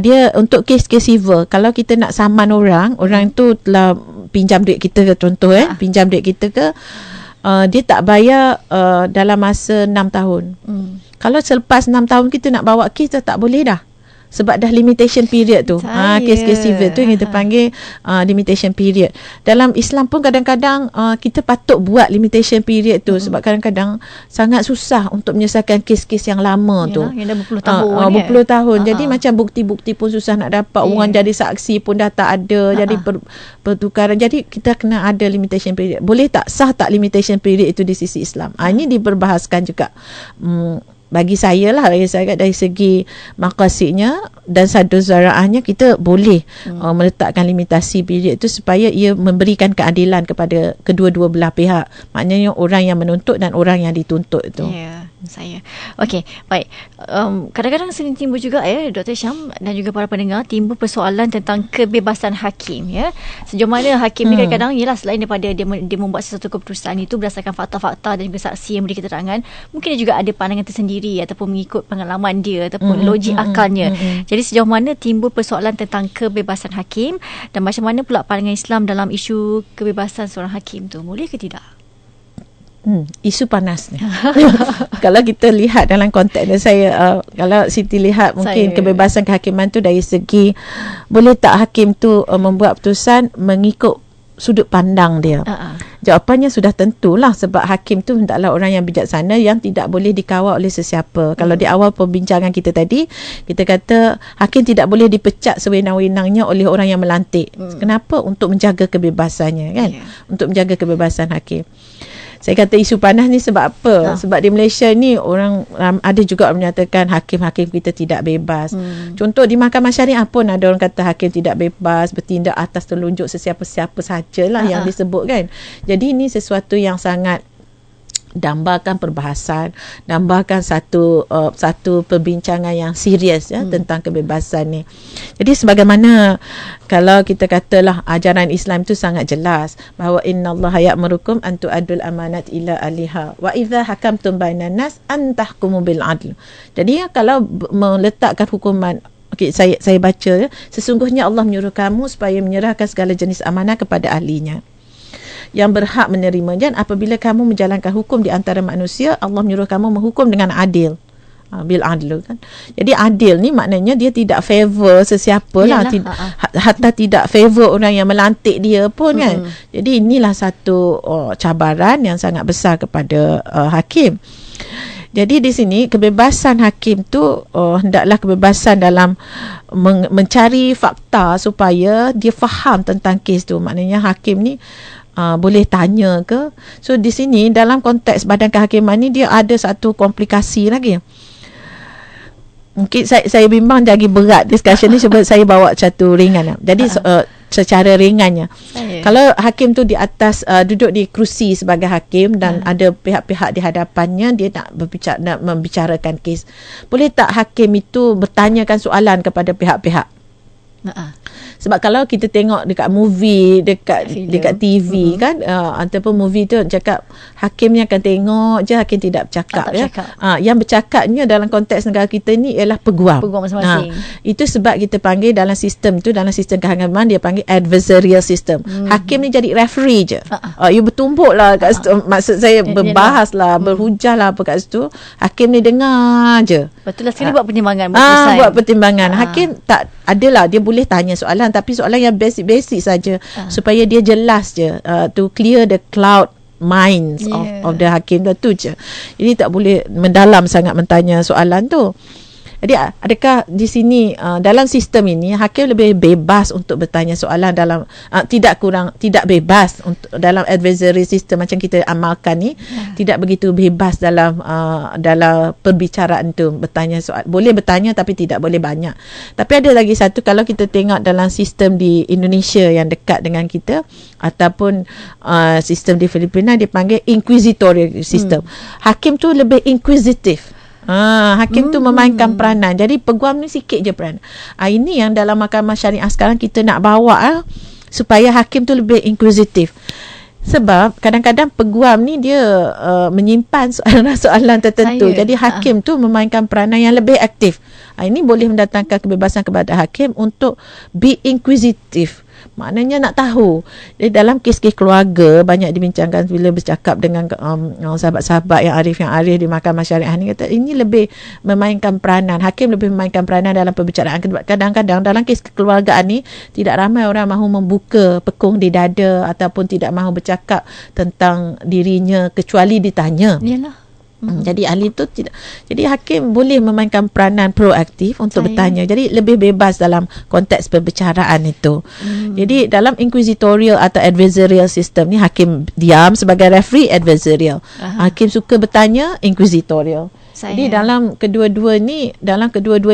dia untuk kes-kes civil, kalau kita nak saman orang tu telah pinjam duit kita ke, contoh pinjam duit kita ke, dia tak bayar dalam masa 6 tahun. Kalau selepas 6 tahun kita nak bawa kes, tak boleh dah. Sebab dah limitation period tu. Kes-kes civil tu yang kita panggil limitation period. Dalam Islam pun kadang-kadang kita patut buat limitation period tu, sebab kadang-kadang sangat susah untuk menyelesaikan kes-kes yang lama tu. Yang dah berpuluh tahun. Berpuluh tahun. Jadi macam bukti-bukti pun susah nak dapat. Orang jadi saksi pun dah tak ada. Jadi pertukaran. Jadi kita kena ada limitation period. Boleh tak sah tak limitation period itu di sisi Islam? Ini diperbahaskan juga. Bagi saya dari segi maqasidnya dan sadu zaraahnya, kita boleh meletakkan limitasi period itu supaya ia memberikan keadilan kepada kedua-dua belah pihak. Maknanya orang yang menuntut dan orang yang dituntut itu. Okey, baik. Kadang-kadang sering timbul juga Dr. Syam dan juga para pendengar, timbul persoalan tentang kebebasan hakim Sejauh mana hakim ni kadang-kadang selain daripada dia membuat sesuatu keputusan itu berdasarkan fakta-fakta dan juga saksi yang beri keterangan, mungkin dia juga ada pandangan tersendiri ataupun mengikut pengalaman dia ataupun logik akalnya. Jadi sejauh mana timbul persoalan tentang kebebasan hakim dan macam mana pula pandangan Islam dalam isu kebebasan seorang hakim tu, boleh ke tidak? Isu panas ni. Kalau kita lihat dalam konteks saya, kalau Siti lihat mungkin kebebasan kehakiman tu dari segi boleh tak hakim tu membuat keputusan mengikut sudut pandang dia. Jawapannya sudah tentulah, sebab hakim tu hendaklah orang yang bijaksana yang tidak boleh dikawal oleh sesiapa. Kalau di awal perbincangan kita tadi, kita kata hakim tidak boleh dipecat sewenang-wenangnya oleh orang yang melantik. Kenapa? Untuk menjaga kebebasannya kan? Untuk menjaga kebebasan hakim. Saya kata isu panas ni sebab apa? Sebab di Malaysia ni orang ada juga menyatakan hakim-hakim kita tidak bebas. Contoh di Mahkamah Syariah pun ada orang kata hakim tidak bebas, bertindak atas telunjuk sesiapa-siapa sajalah yang disebut kan. Jadi ini sesuatu yang sangat dambakan perbahasan, dambakan satu perbincangan yang serius tentang kebebasan ni. Jadi sebagaimana kalau kita katalah ajaran Islam itu sangat jelas bahawa innallaha ya'murukum an tu'addul amanat ila ahliha wa idza hakamtum bainan nas an tahkumu bil adl. Jadi kalau meletakkan hukuman, saya baca, sesungguhnya Allah menyuruh kamu supaya menyerahkan segala jenis amanah kepada ahlinya yang berhak menerimanya, dan apabila kamu menjalankan hukum di antara manusia, Allah menyuruh kamu menghukum dengan adil. Bil adil kan. Jadi adil ni maknanya dia tidak favor sesiapa lah, hatta tidak favor orang yang melantik dia pun kan. Jadi inilah satu cabaran yang sangat besar kepada hakim. Jadi di sini kebebasan hakim tu hendaklah kebebasan dalam mencari fakta supaya dia faham tentang kes tu. Maknanya hakim ni boleh tanya ke. So di sini dalam konteks badan kehakiman ni dia ada satu komplikasi lagi. Mungkin saya bimbang lagi berat discussion ni, sebab saya bawa satu ringan. Jadi secara ringannya, kalau hakim tu di atas duduk di kerusi sebagai hakim dan ada pihak-pihak di hadapannya, dia nak membicarakan kes, boleh tak hakim itu bertanyakan soalan kepada pihak-pihak? Sebab kalau kita tengok dekat movie, dekat TV kan, ataupun movie tu cakap hakim ni akan tengok je, hakim tidak bercakap ya. Yang bercakapnya dalam konteks negara kita ni ialah peguam masing-masing. Itu sebab kita panggil dalam sistem tu, dalam sistem kehakiman dia panggil adversarial system. Hakim ni jadi referee je. You bertumbuk lah kat situ. Maksud saya berbahas lah, berhujah lah apa kat situ. Hakim ni dengar je. Betul lah, sekali buat pertimbangan. Buat pertimbangan. Hakim tak adalah, dia boleh tanya soalan, tapi soalan yang basic-basic saja, supaya dia jelas je, to clear the cloud minds of the hakim tu je. Jadi tak boleh mendalam sangat mentanya soalan tu. Jadi adakah di sini dalam sistem ini hakim lebih bebas untuk bertanya soalan dalam tidak bebas untuk dalam advisory system macam kita amalkan ni, tidak begitu bebas dalam perbicaraan tu bertanya soal. Boleh bertanya tapi tidak boleh banyak. Tapi ada lagi satu, kalau kita tengok dalam sistem di Indonesia yang dekat dengan kita ataupun sistem di Filipina, dipanggil inquisitorial system. Hakim tu lebih inquisitive. Hakim tu memainkan peranan. Jadi peguam ni sikit je peranan. Ini yang dalam mahkamah syariah sekarang kita nak bawa supaya hakim tu lebih inquisitif. Sebab kadang-kadang peguam ni dia menyimpan soalan-soalan tertentu. Jadi hakim tu memainkan peranan yang lebih aktif. Ini boleh mendatangkan kebebasan kepada hakim untuk be inquisitive. Maknanya nak tahu. Jadi dalam kes-kes keluarga banyak dibincangkan bila bercakap dengan sahabat-sahabat yang arif di mahkamah syariah ni, kata ini lebih memainkan peranan, hakim lebih memainkan peranan dalam perbicaraan. Kadang-kadang dalam kes kekeluargaan ni tidak ramai orang mahu membuka pekung di dada ataupun tidak mahu bercakap tentang dirinya kecuali ditanya. Yalah. Jadi ahli tu tidak. Jadi hakim boleh memainkan peranan proaktif untuk bertanya. Jadi lebih bebas dalam konteks perbicaraan itu. Jadi dalam inquisitorial atau adversarial system ni, hakim diam sebagai referee adversarial. Hakim suka bertanya inquisitorial. Jadi dalam kedua-dua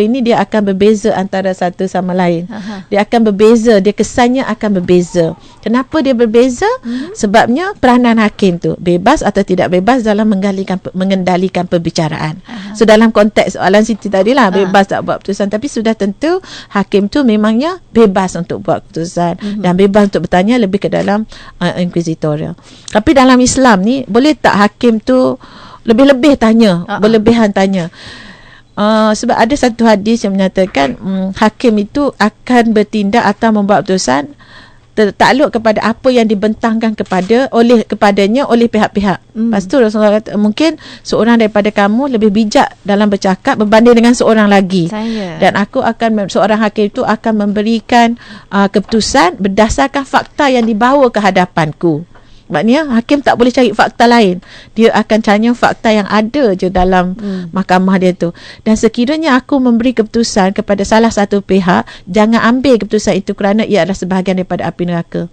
ini dia akan berbeza antara satu sama lain. Dia akan berbeza, dia kesannya akan berbeza. Kenapa dia berbeza? Sebabnya peranan hakim tu bebas atau tidak bebas dalam mengendalikan perbicaraan. So dalam konteks soalan Siti tadilah bebas tak buat keputusan, tapi sudah tentu hakim tu memangnya bebas untuk buat keputusan dan bebas untuk bertanya lebih ke dalam inquisitorial. Tapi dalam Islam ni boleh tak hakim tu lebih-lebih tanya, berlebihan tanya? Sebab ada satu hadis yang menyatakan hakim itu akan bertindak atau membuat keputusan takluk kepada apa yang dibentangkan kepadanya oleh pihak-pihak. Lepas tu Rasulullah kata, mungkin seorang daripada kamu lebih bijak dalam bercakap berbanding dengan seorang lagi. Dan seorang hakim itu akan memberikan keputusan berdasarkan fakta yang dibawa ke hadapanku. Maknanya hakim tak boleh cari fakta lain. Dia akan cari fakta yang ada je dalam mahkamah dia tu. Dan sekiranya aku memberi keputusan kepada salah satu pihak, jangan ambil keputusan itu kerana ia adalah sebahagian daripada api neraka.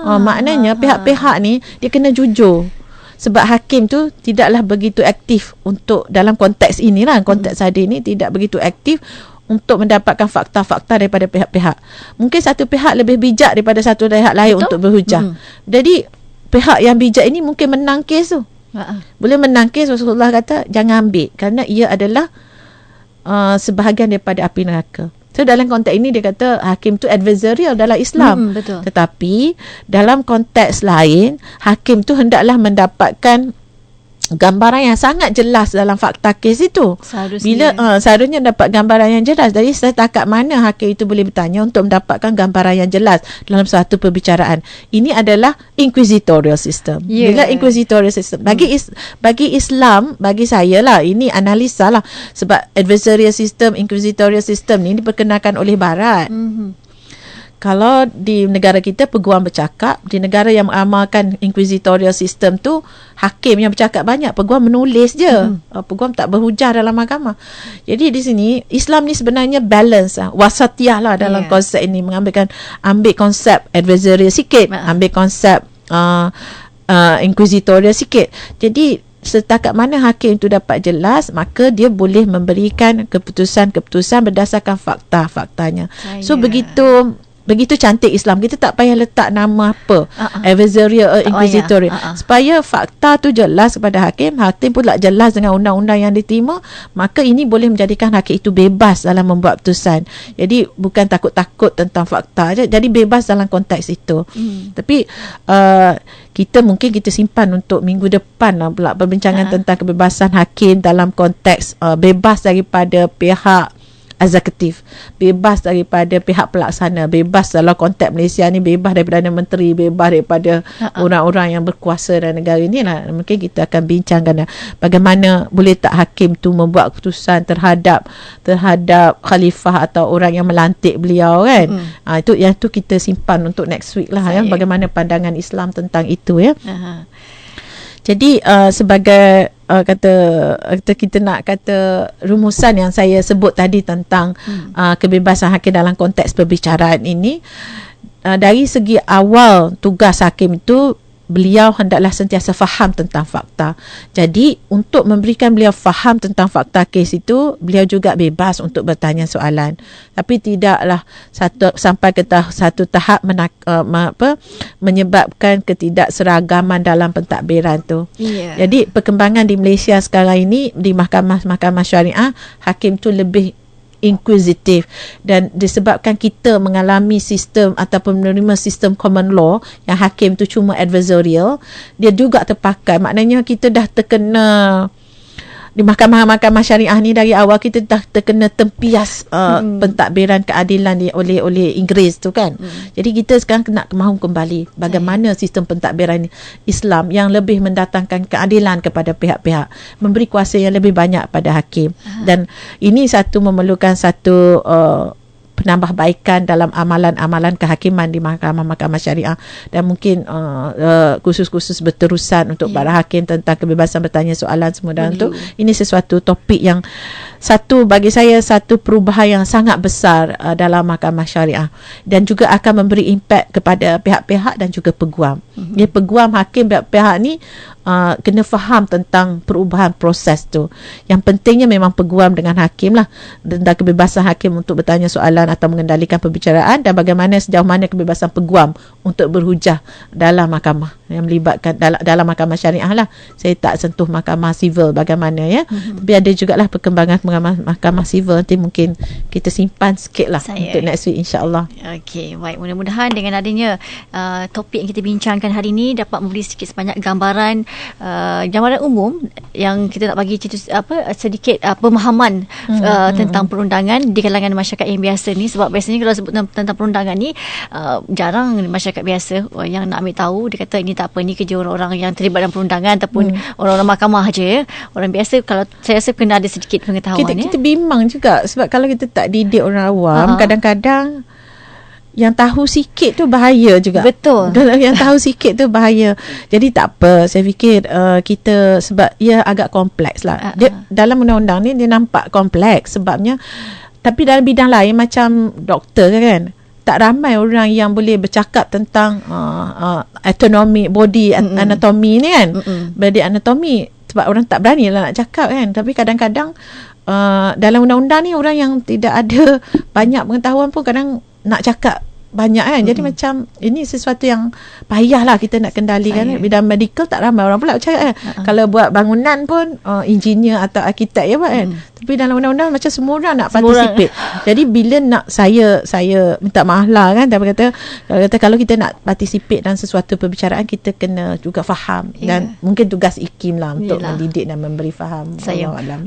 Maknanya pihak-pihak ni dia kena jujur. Sebab hakim tu tidaklah begitu aktif untuk dalam konteks inilah, konteks hadir ni tidak begitu aktif untuk mendapatkan fakta-fakta daripada pihak-pihak. Mungkin satu pihak lebih bijak daripada satu pihak lain untuk berhujah. Jadi pihak yang bijak ini mungkin menang kes tu. Boleh menang kes. Rasulullah kata jangan ambil kerana ia adalah sebahagian daripada api neraka. So dalam konteks ini dia kata hakim tu adversarial dalam Islam. Tetapi dalam konteks lain, hakim tu hendaklah mendapatkan gambaran yang sangat jelas dalam fakta kes itu. Seharusnya dapat gambaran yang jelas. Jadi setakat mana hakim itu boleh bertanya untuk mendapatkan gambaran yang jelas dalam suatu perbicaraan. Ini adalah inquisitorial system. Bila inquisitorial system bagi Islam, bagi saya lah, ini analisa lah, sebab adversarial system, inquisitorial system ni diperkenalkan oleh Barat. Kalau di negara kita peguam bercakap, di negara yang mengamalkan inquisitorial system tu hakim yang bercakap banyak, peguam menulis je. Peguam tak berhujah dalam mahkamah. Jadi di sini Islam ni sebenarnya balance wasatiyah lah dalam konsep ini, ambil konsep adversarial sikit, ambil konsep inquisitorial sikit. Jadi setakat mana hakim itu dapat jelas, maka dia boleh memberikan keputusan-keputusan berdasarkan fakta-faktanya. So begitu begitu cantik Islam, kita tak payah letak nama apa, adversarial or inquisitorial, supaya fakta tu jelas kepada hakim pula jelas dengan undang-undang yang diterima, maka ini boleh menjadikan hakim itu bebas dalam membuat putusan. Jadi bukan takut-takut tentang fakta je, jadi bebas dalam konteks itu. Tapi kita simpan untuk minggu depan lah pula perbincangan tentang kebebasan hakim dalam konteks bebas daripada pihak eksekutif, bebas daripada pihak pelaksana, bebas dalam konteks Malaysia ni, bebas daripada Perdana Menteri, bebas daripada orang-orang yang berkuasa dalam negara ni lah. Mungkin kita akan bincangkan bagaimana boleh tak hakim tu membuat keputusan terhadap khalifah atau orang yang melantik beliau kan. Itu kita simpan untuk next week lah ya, bagaimana pandangan Islam tentang itu ya. Jadi sebagai kita nak kata rumusan yang saya sebut tadi tentang kebebasan hakim dalam konteks perbicaraan ini, dari segi awal tugas hakim itu, beliau hendaklah sentiasa faham tentang fakta. Jadi untuk memberikan beliau faham tentang fakta kes itu, beliau juga bebas untuk bertanya soalan, tapi tidaklah sampai ke satu tahap menyebabkan ketidakseragaman dalam pentadbiran tu. Jadi perkembangan di Malaysia sekarang ini, di mahkamah syariah, hakim tu lebih inquisitif, dan disebabkan kita mengalami sistem ataupun menerima sistem common law yang hakim tu cuma adversarial, dia juga terpakai. Maknanya kita dah terkena di mahkamah syariah ni, dari awal kita dah terkena tempias pentadbiran keadilan oleh Inggeris tu kan. Jadi kita sekarang nak mahu kembali bagaimana sistem pentadbiran Islam yang lebih mendatangkan keadilan kepada pihak-pihak, memberi kuasa yang lebih banyak pada hakim. Dan ini memerlukan satu penambahbaikan dalam amalan-amalan kehakiman di mahkamah syariah, dan mungkin kursus-kursus berterusan untuk para hakim tentang kebebasan bertanya soalan semua dalam tu. Ini sesuatu topik yang bagi saya satu perubahan yang sangat besar dalam mahkamah syariah, dan juga akan memberi impak kepada pihak-pihak dan juga peguam. Peguam hakim pihak-pihak ni kena faham tentang perubahan proses tu. Yang pentingnya memang peguam dengan hakim lah, tentang kebebasan hakim untuk bertanya soalan atau mengendalikan perbicaraan, dan bagaimana sejauh mana kebebasan peguam untuk berhujah dalam mahkamah yang melibatkan dalam mahkamah syariah lah. Saya tak sentuh mahkamah sivil bagaimana ya. Tapi ada jugalah perkembangan mahkamah sivil, nanti mungkin kita simpan sikit lah untuk next week insyaAllah. Okey, baik, mudah-mudahan dengan adanya topik yang kita bincangkan hari ini dapat memberi sedikit sebanyak gambaran umum yang kita nak bagi sedikit pemahaman tentang perundangan di kalangan masyarakat yang biasa ni. Sebab biasanya kalau sebut tentang perundangan ni, jarang masyarakat biasa yang nak ambil tahu. Dia kata ini tak apa, ni kerja orang-orang yang terlibat dalam perundangan ataupun orang-orang mahkamah je ya. Orang biasa, kalau saya rasa kena ada sedikit pengetahuan. Kita bimbang juga sebab kalau kita tak didik orang awam, kadang-kadang yang tahu sikit tu bahaya juga. Betul. Yang tahu sikit tu bahaya. Jadi tak apa, saya fikir kita, sebab ia agak kompleks lah. Dia, dalam undang-undang ni dia nampak kompleks sebabnya, tapi dalam bidang lain macam doktor kan, tak ramai orang yang boleh bercakap tentang body anatomy ni kan. Body anatomy, sebab orang tak berani lah nak cakap kan. Tapi kadang-kadang dalam undang-undang ni, orang yang tidak ada banyak pengetahuan pun kadang nak cakap banyak kan. Jadi macam ini sesuatu yang payahlah kita nak kendalikan. Bidang medical tak ramai orang pula percaya kan. Kalau buat bangunan pun engineer atau arkitek ya buat kan. Tapi dalam undang-undang macam semua orang nak participate. Jadi bila nak saya minta maaf lah kan, tapi kata kalau kita nak participate dalam sesuatu perbicaraan, kita kena juga faham. Dan mungkin tugas IKIM lah untuk mendidik dan memberi faham.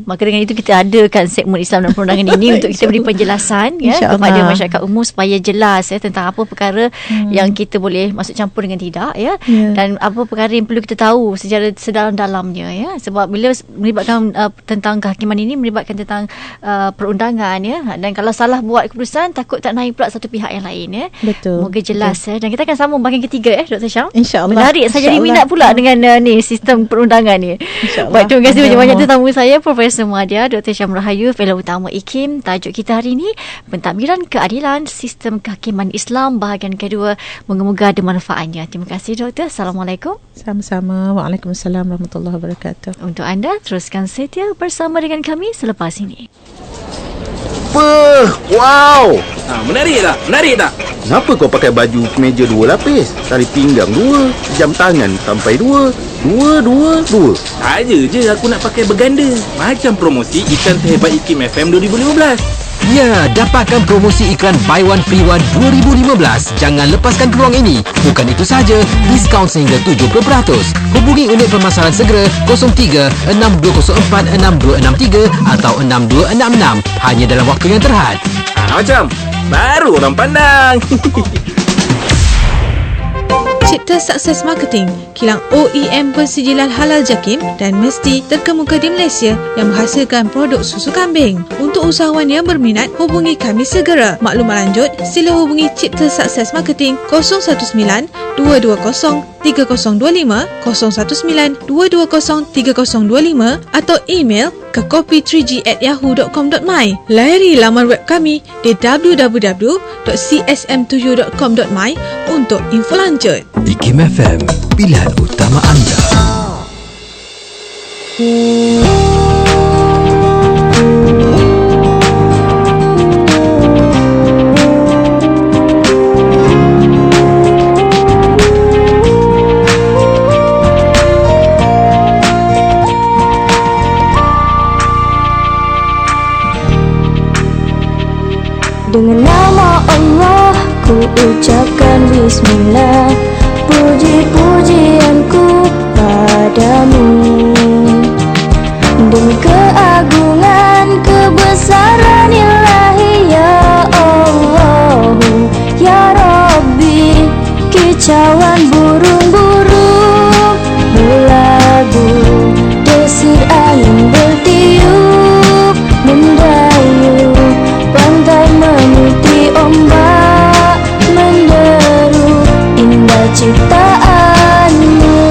Maka dengan itu kita adakan segmen Islam dan perundangan ini untuk kita beri penjelasan ya, kepada masyarakat umum supaya jelas ya tentang apa perkara yang kita boleh masuk campur dengan tidak ya, dan apa perkara yang perlu kita tahu secara sedalam-dalamnya ya. Sebab bila melibatkan tentang kehakiman ini, melibatkan tentang perundangan ya, dan kalau salah buat keputusan, takut tak naik pula satu pihak yang lain ya. Betul. Moga jelas ya. Dan kita akan sambung bahagian ketiga Dr. Syam. InsyaAllah. Menarik, saya jadi minat pula dengan sistem perundangan ni. Baik, terima kasih banyak-banyak tetamu saya, Profesor Muhadia Dr. Syam Rahayu, Fellow Utama IKIM. Tajuk kita hari ini, Pentadbiran Keadilan Sistem Kehakiman Islam, bahagian kedua. Moga-moga ada manfaatnya. Terima kasih Doktor. Assalamualaikum. Sama-sama. Waalaikumsalam warahmatullahi wabarakatuh. Untuk anda, teruskan setia bersama dengan kami selepas ini. Apa? Wow! Menarik tak? Menarik tak? Kenapa kau pakai baju kemeja 2 lapis? Tali pinggang 2, jam tangan sampai 2. Saja je aku nak pakai berganda. Macam promosi ikan terhebat IKIM FM 2015. Ya, dapatkan promosi iklan Buy One Free One 2015. Jangan lepaskan peluang ini. Bukan itu sahaja, diskaun sehingga 70%. Hubungi unit pemasaran segera 03 6204 6263 atau 6266 hanya dalam waktu yang terhad. Macam baru orang pandang. Cipta Sukses Marketing, kilang OEM persijilan halal JAKIM dan mesti terkemuka di Malaysia yang menghasilkan produk susu kambing. Untuk usahawan yang berminat, hubungi kami segera. Maklumat lanjut, sila hubungi Cipta Sukses Marketing 019-220-3025, 019-220-3025 atau email ke copy3g@yahoo.com.my. Layari laman web kami di www.csm7u.com.my untuk info lanjut. IKIM FM, pilihan utama anda. Dengan nama Allah ku ucapkan bismillah, puji-pujianku padamu. Demi keagungan kebesaran ilahi ya Allah, ya Rabbi. Kicauan burung-burung berlagu, desir angin bertiup mendayu, pantai memutih ombak menderu, indah ciptaanmu.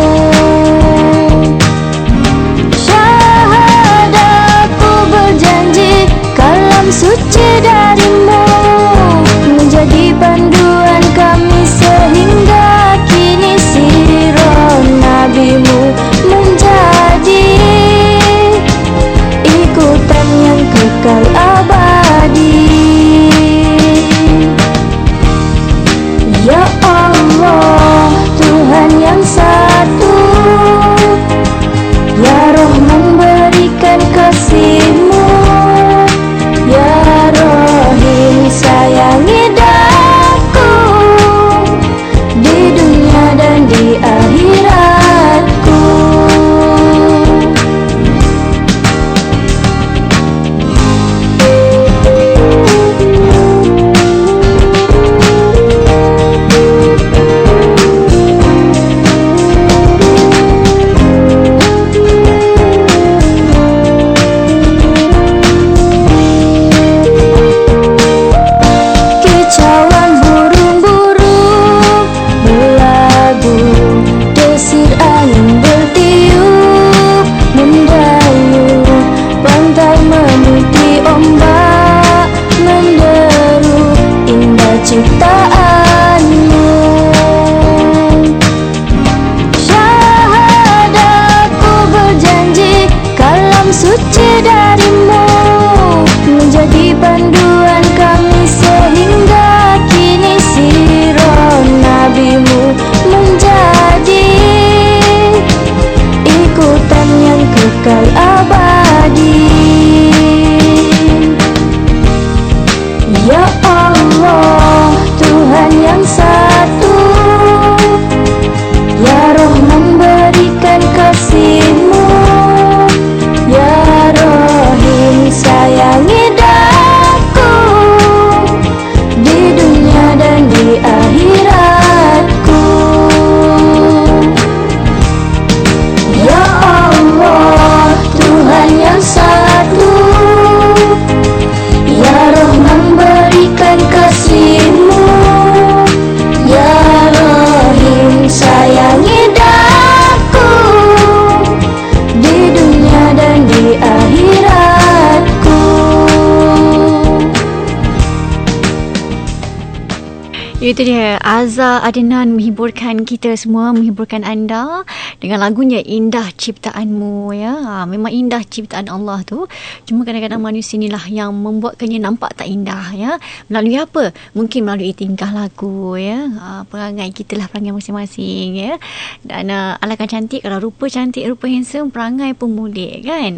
Itu dia, Azhar Adnan menghiburkan kita semua, menghiburkan anda dengan lagunya Indah Ciptaanmu, ya. Memang indah ciptaan Allah tu. Cuma kadang-kadang manusia inilah yang membuatkannya nampak tak indah, ya. Melalui apa? Mungkin melalui tingkah laku, ya. Perangai kita lah, perangai masing-masing, ya. Dan alangkah cantik kalau rupa cantik, rupa handsome, perangai pun mulik, kan.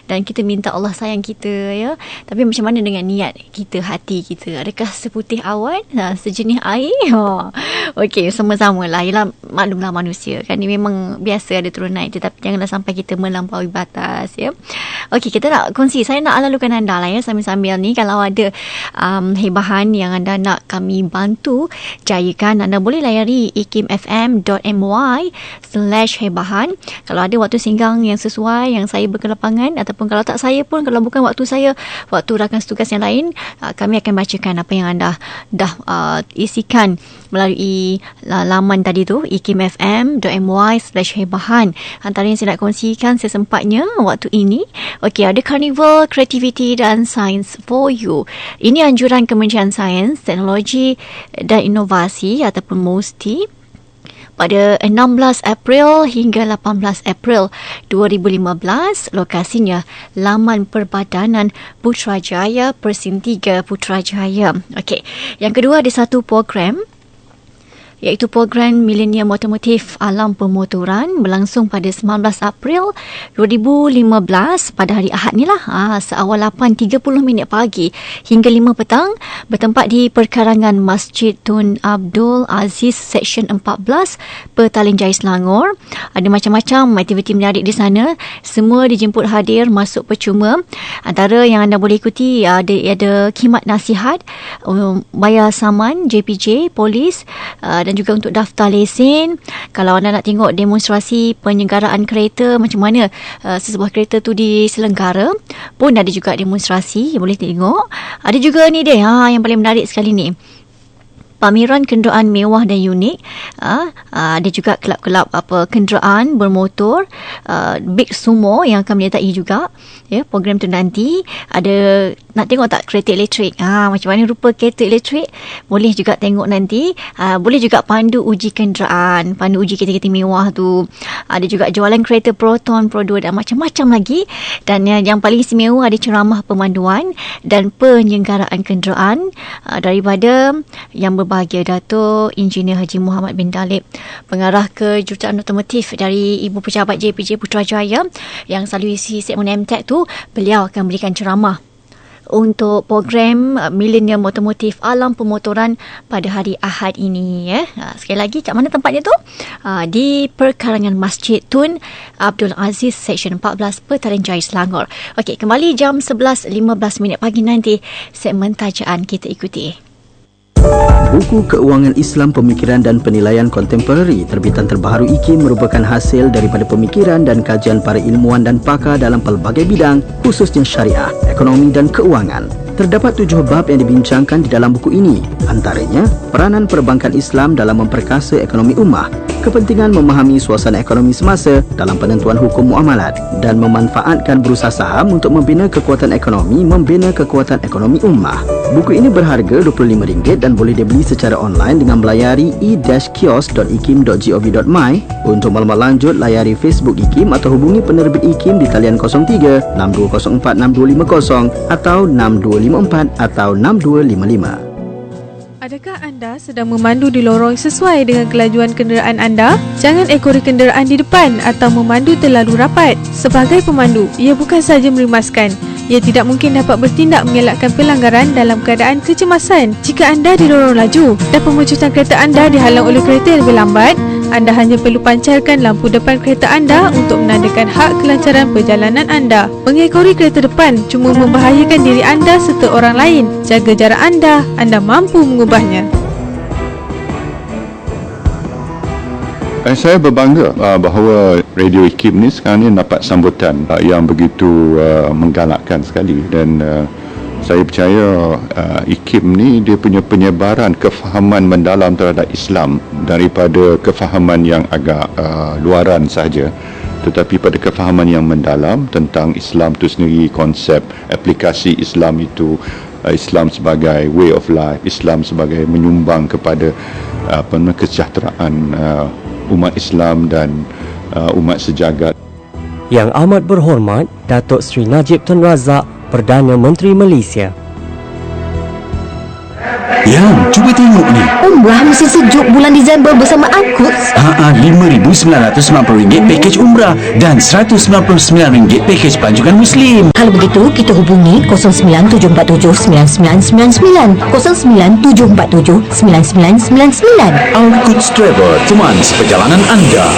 Dan kita minta Allah sayang kita, ya. Tapi macam mana dengan niat kita, hati kita? Adakah seputih awan, sejenis air? Okey, sama-sama lah. Yalah, maklumlah manusia kan, dia memang biasa ada turun naik, tetapi janganlah sampai kita melampaui batas, ya. Okey, kita nak kongsi, saya nak lalukan anda lah, ya, sambil-sambil ni. Kalau ada hebahan yang anda nak kami bantu jayakan, anda boleh layari ikimfm.my/hebahan. Kalau ada waktu singgang yang sesuai, yang saya berkelapangan, ataupun kalau tak saya pun, kalau bukan waktu saya, waktu rakan setugas yang lain, kami akan bacakan apa yang anda dah isikan melalui laman tadi tu, ikimfm.my/hebahan. Antara yang saya nak kongsikan sesempatnya waktu ini, okey, ada Carnival Creativity dan Science for You. Ini anjuran Kementerian Sains, Teknologi dan Inovasi ataupun MOSTI pada 16 April hingga 18 April 2015. Lokasinya Laman Perbadanan Putrajaya, Persin 3 Putrajaya. Okey, yang kedua ada satu program, iaitu program Millennium Automotive Alam Pemotoran, berlangsung pada 19 April 2015 pada hari Ahad ni lah, seawal 8.30 pagi hingga 5 petang, bertempat di perkarangan Masjid Tun Abdul Aziz Seksyen 14 Petaling Jaya, Selangor. Ada macam-macam aktiviti menarik di sana, semua dijemput hadir, masuk percuma. Antara yang anda boleh ikuti ada khidmat nasihat, bayar saman, JPJ, polis, dan juga untuk daftar lesen. Kalau anda nak tengok demonstrasi penyelenggaraan kereta, macam mana sesebuah kereta tu diselenggara, pun ada juga demonstrasi, boleh tengok. Ada juga ni dia, yang paling menarik sekali ni, pameran kenderaan mewah dan unik. Ada juga kelab-kelab kenderaan bermotor, Big Sumo yang akan menyertai juga, ya, program tu nanti. Ada nak tengok tak kereta elektrik, macam mana rupa kereta elektrik, boleh juga tengok nanti. Boleh juga pandu uji kenderaan, pandu uji kereta-kereta mewah tu. Ada juga jualan kereta Proton, Pro 2 dan macam-macam lagi. Dan yang paling istimewa, ada ceramah pemanduan dan penyelenggaraan kenderaan daripada yang berbahagia Dato' Engineer Haji Muhammad bin Dalib, pengarah kejuruteraan otomotif dari Ibu Pejabat JPJ Putrajaya, yang selalu isi segmen MTech tu. Beliau akan berikan ceramah untuk program Millennium Automotive Alam Pemotoran pada hari Ahad ini, ya. Sekali lagi, kat mana tempatnya tu? Di perkarangan Masjid Tun Abdul Aziz Seksyen 14 Petaling Jaya, Selangor. Okey, kembali jam 11.15 pagi nanti, segmen tajaan kita ikuti. Buku Keuangan Islam Pemikiran dan Penilaian Kontemporari terbitan terbaru IKIM merupakan hasil daripada pemikiran dan kajian para ilmuwan dan pakar dalam pelbagai bidang, khususnya syariah, ekonomi dan keuangan. Terdapat 7 bab yang dibincangkan di dalam buku ini, antaranya peranan perbankan Islam dalam memperkasa ekonomi ummah, kepentingan memahami suasana ekonomi semasa dalam penentuan hukum muamalat, dan memanfaatkan bursa saham untuk membina kekuatan ekonomi ummah. Buku ini berharga RM25 dan boleh dibeli secara online dengan melayari e-kios.ikim.gov.my. Untuk maklumat lanjut, layari Facebook IKIM atau hubungi penerbit IKIM di talian 03 6204 6250 atau 6254 atau 6255. Adakah anda sedang memandu di lorong sesuai dengan kelajuan kenderaan anda? Jangan ekori kenderaan di depan atau memandu terlalu rapat. Sebagai pemandu, ia bukan sahaja merimaskan, ia tidak mungkin dapat bertindak mengelakkan pelanggaran dalam keadaan kecemasan. Jika anda di lorong laju dan pemecutan kereta anda dihalang oleh kereta yang lebih lambat, anda hanya perlu pancarkan lampu depan kereta anda untuk menandakan hak kelancaran perjalanan anda. Mengekori kereta depan cuma membahayakan diri anda serta orang lain. Jaga jarak anda mampu mengubahnya. Saya berbangga bahawa Radio IKIM ni sekarang ni dapat sambutan yang begitu menggalakkan sekali, dan saya percaya IKIM ni dia punya penyebaran kefahaman mendalam terhadap Islam daripada kefahaman yang agak luaran saja, tetapi pada kefahaman yang mendalam tentang Islam itu sendiri, konsep aplikasi Islam itu Islam sebagai way of life, Islam sebagai menyumbang kepada kesejahteraan umat Islam dan umat sejagat. Yang amat berhormat Datuk Seri Najib Tun Razak, Perdana Menteri Malaysia. Yang, cuba tengok ni. Umrah musim sejuk bulan Disember bersama Angkuts. RM5,990 pakej umrah dan RM199 pakej panjungan Muslim. Kalau begitu, kita hubungi 0974799999 0974799999. Angkuts Travel, teman seperjalanan anda.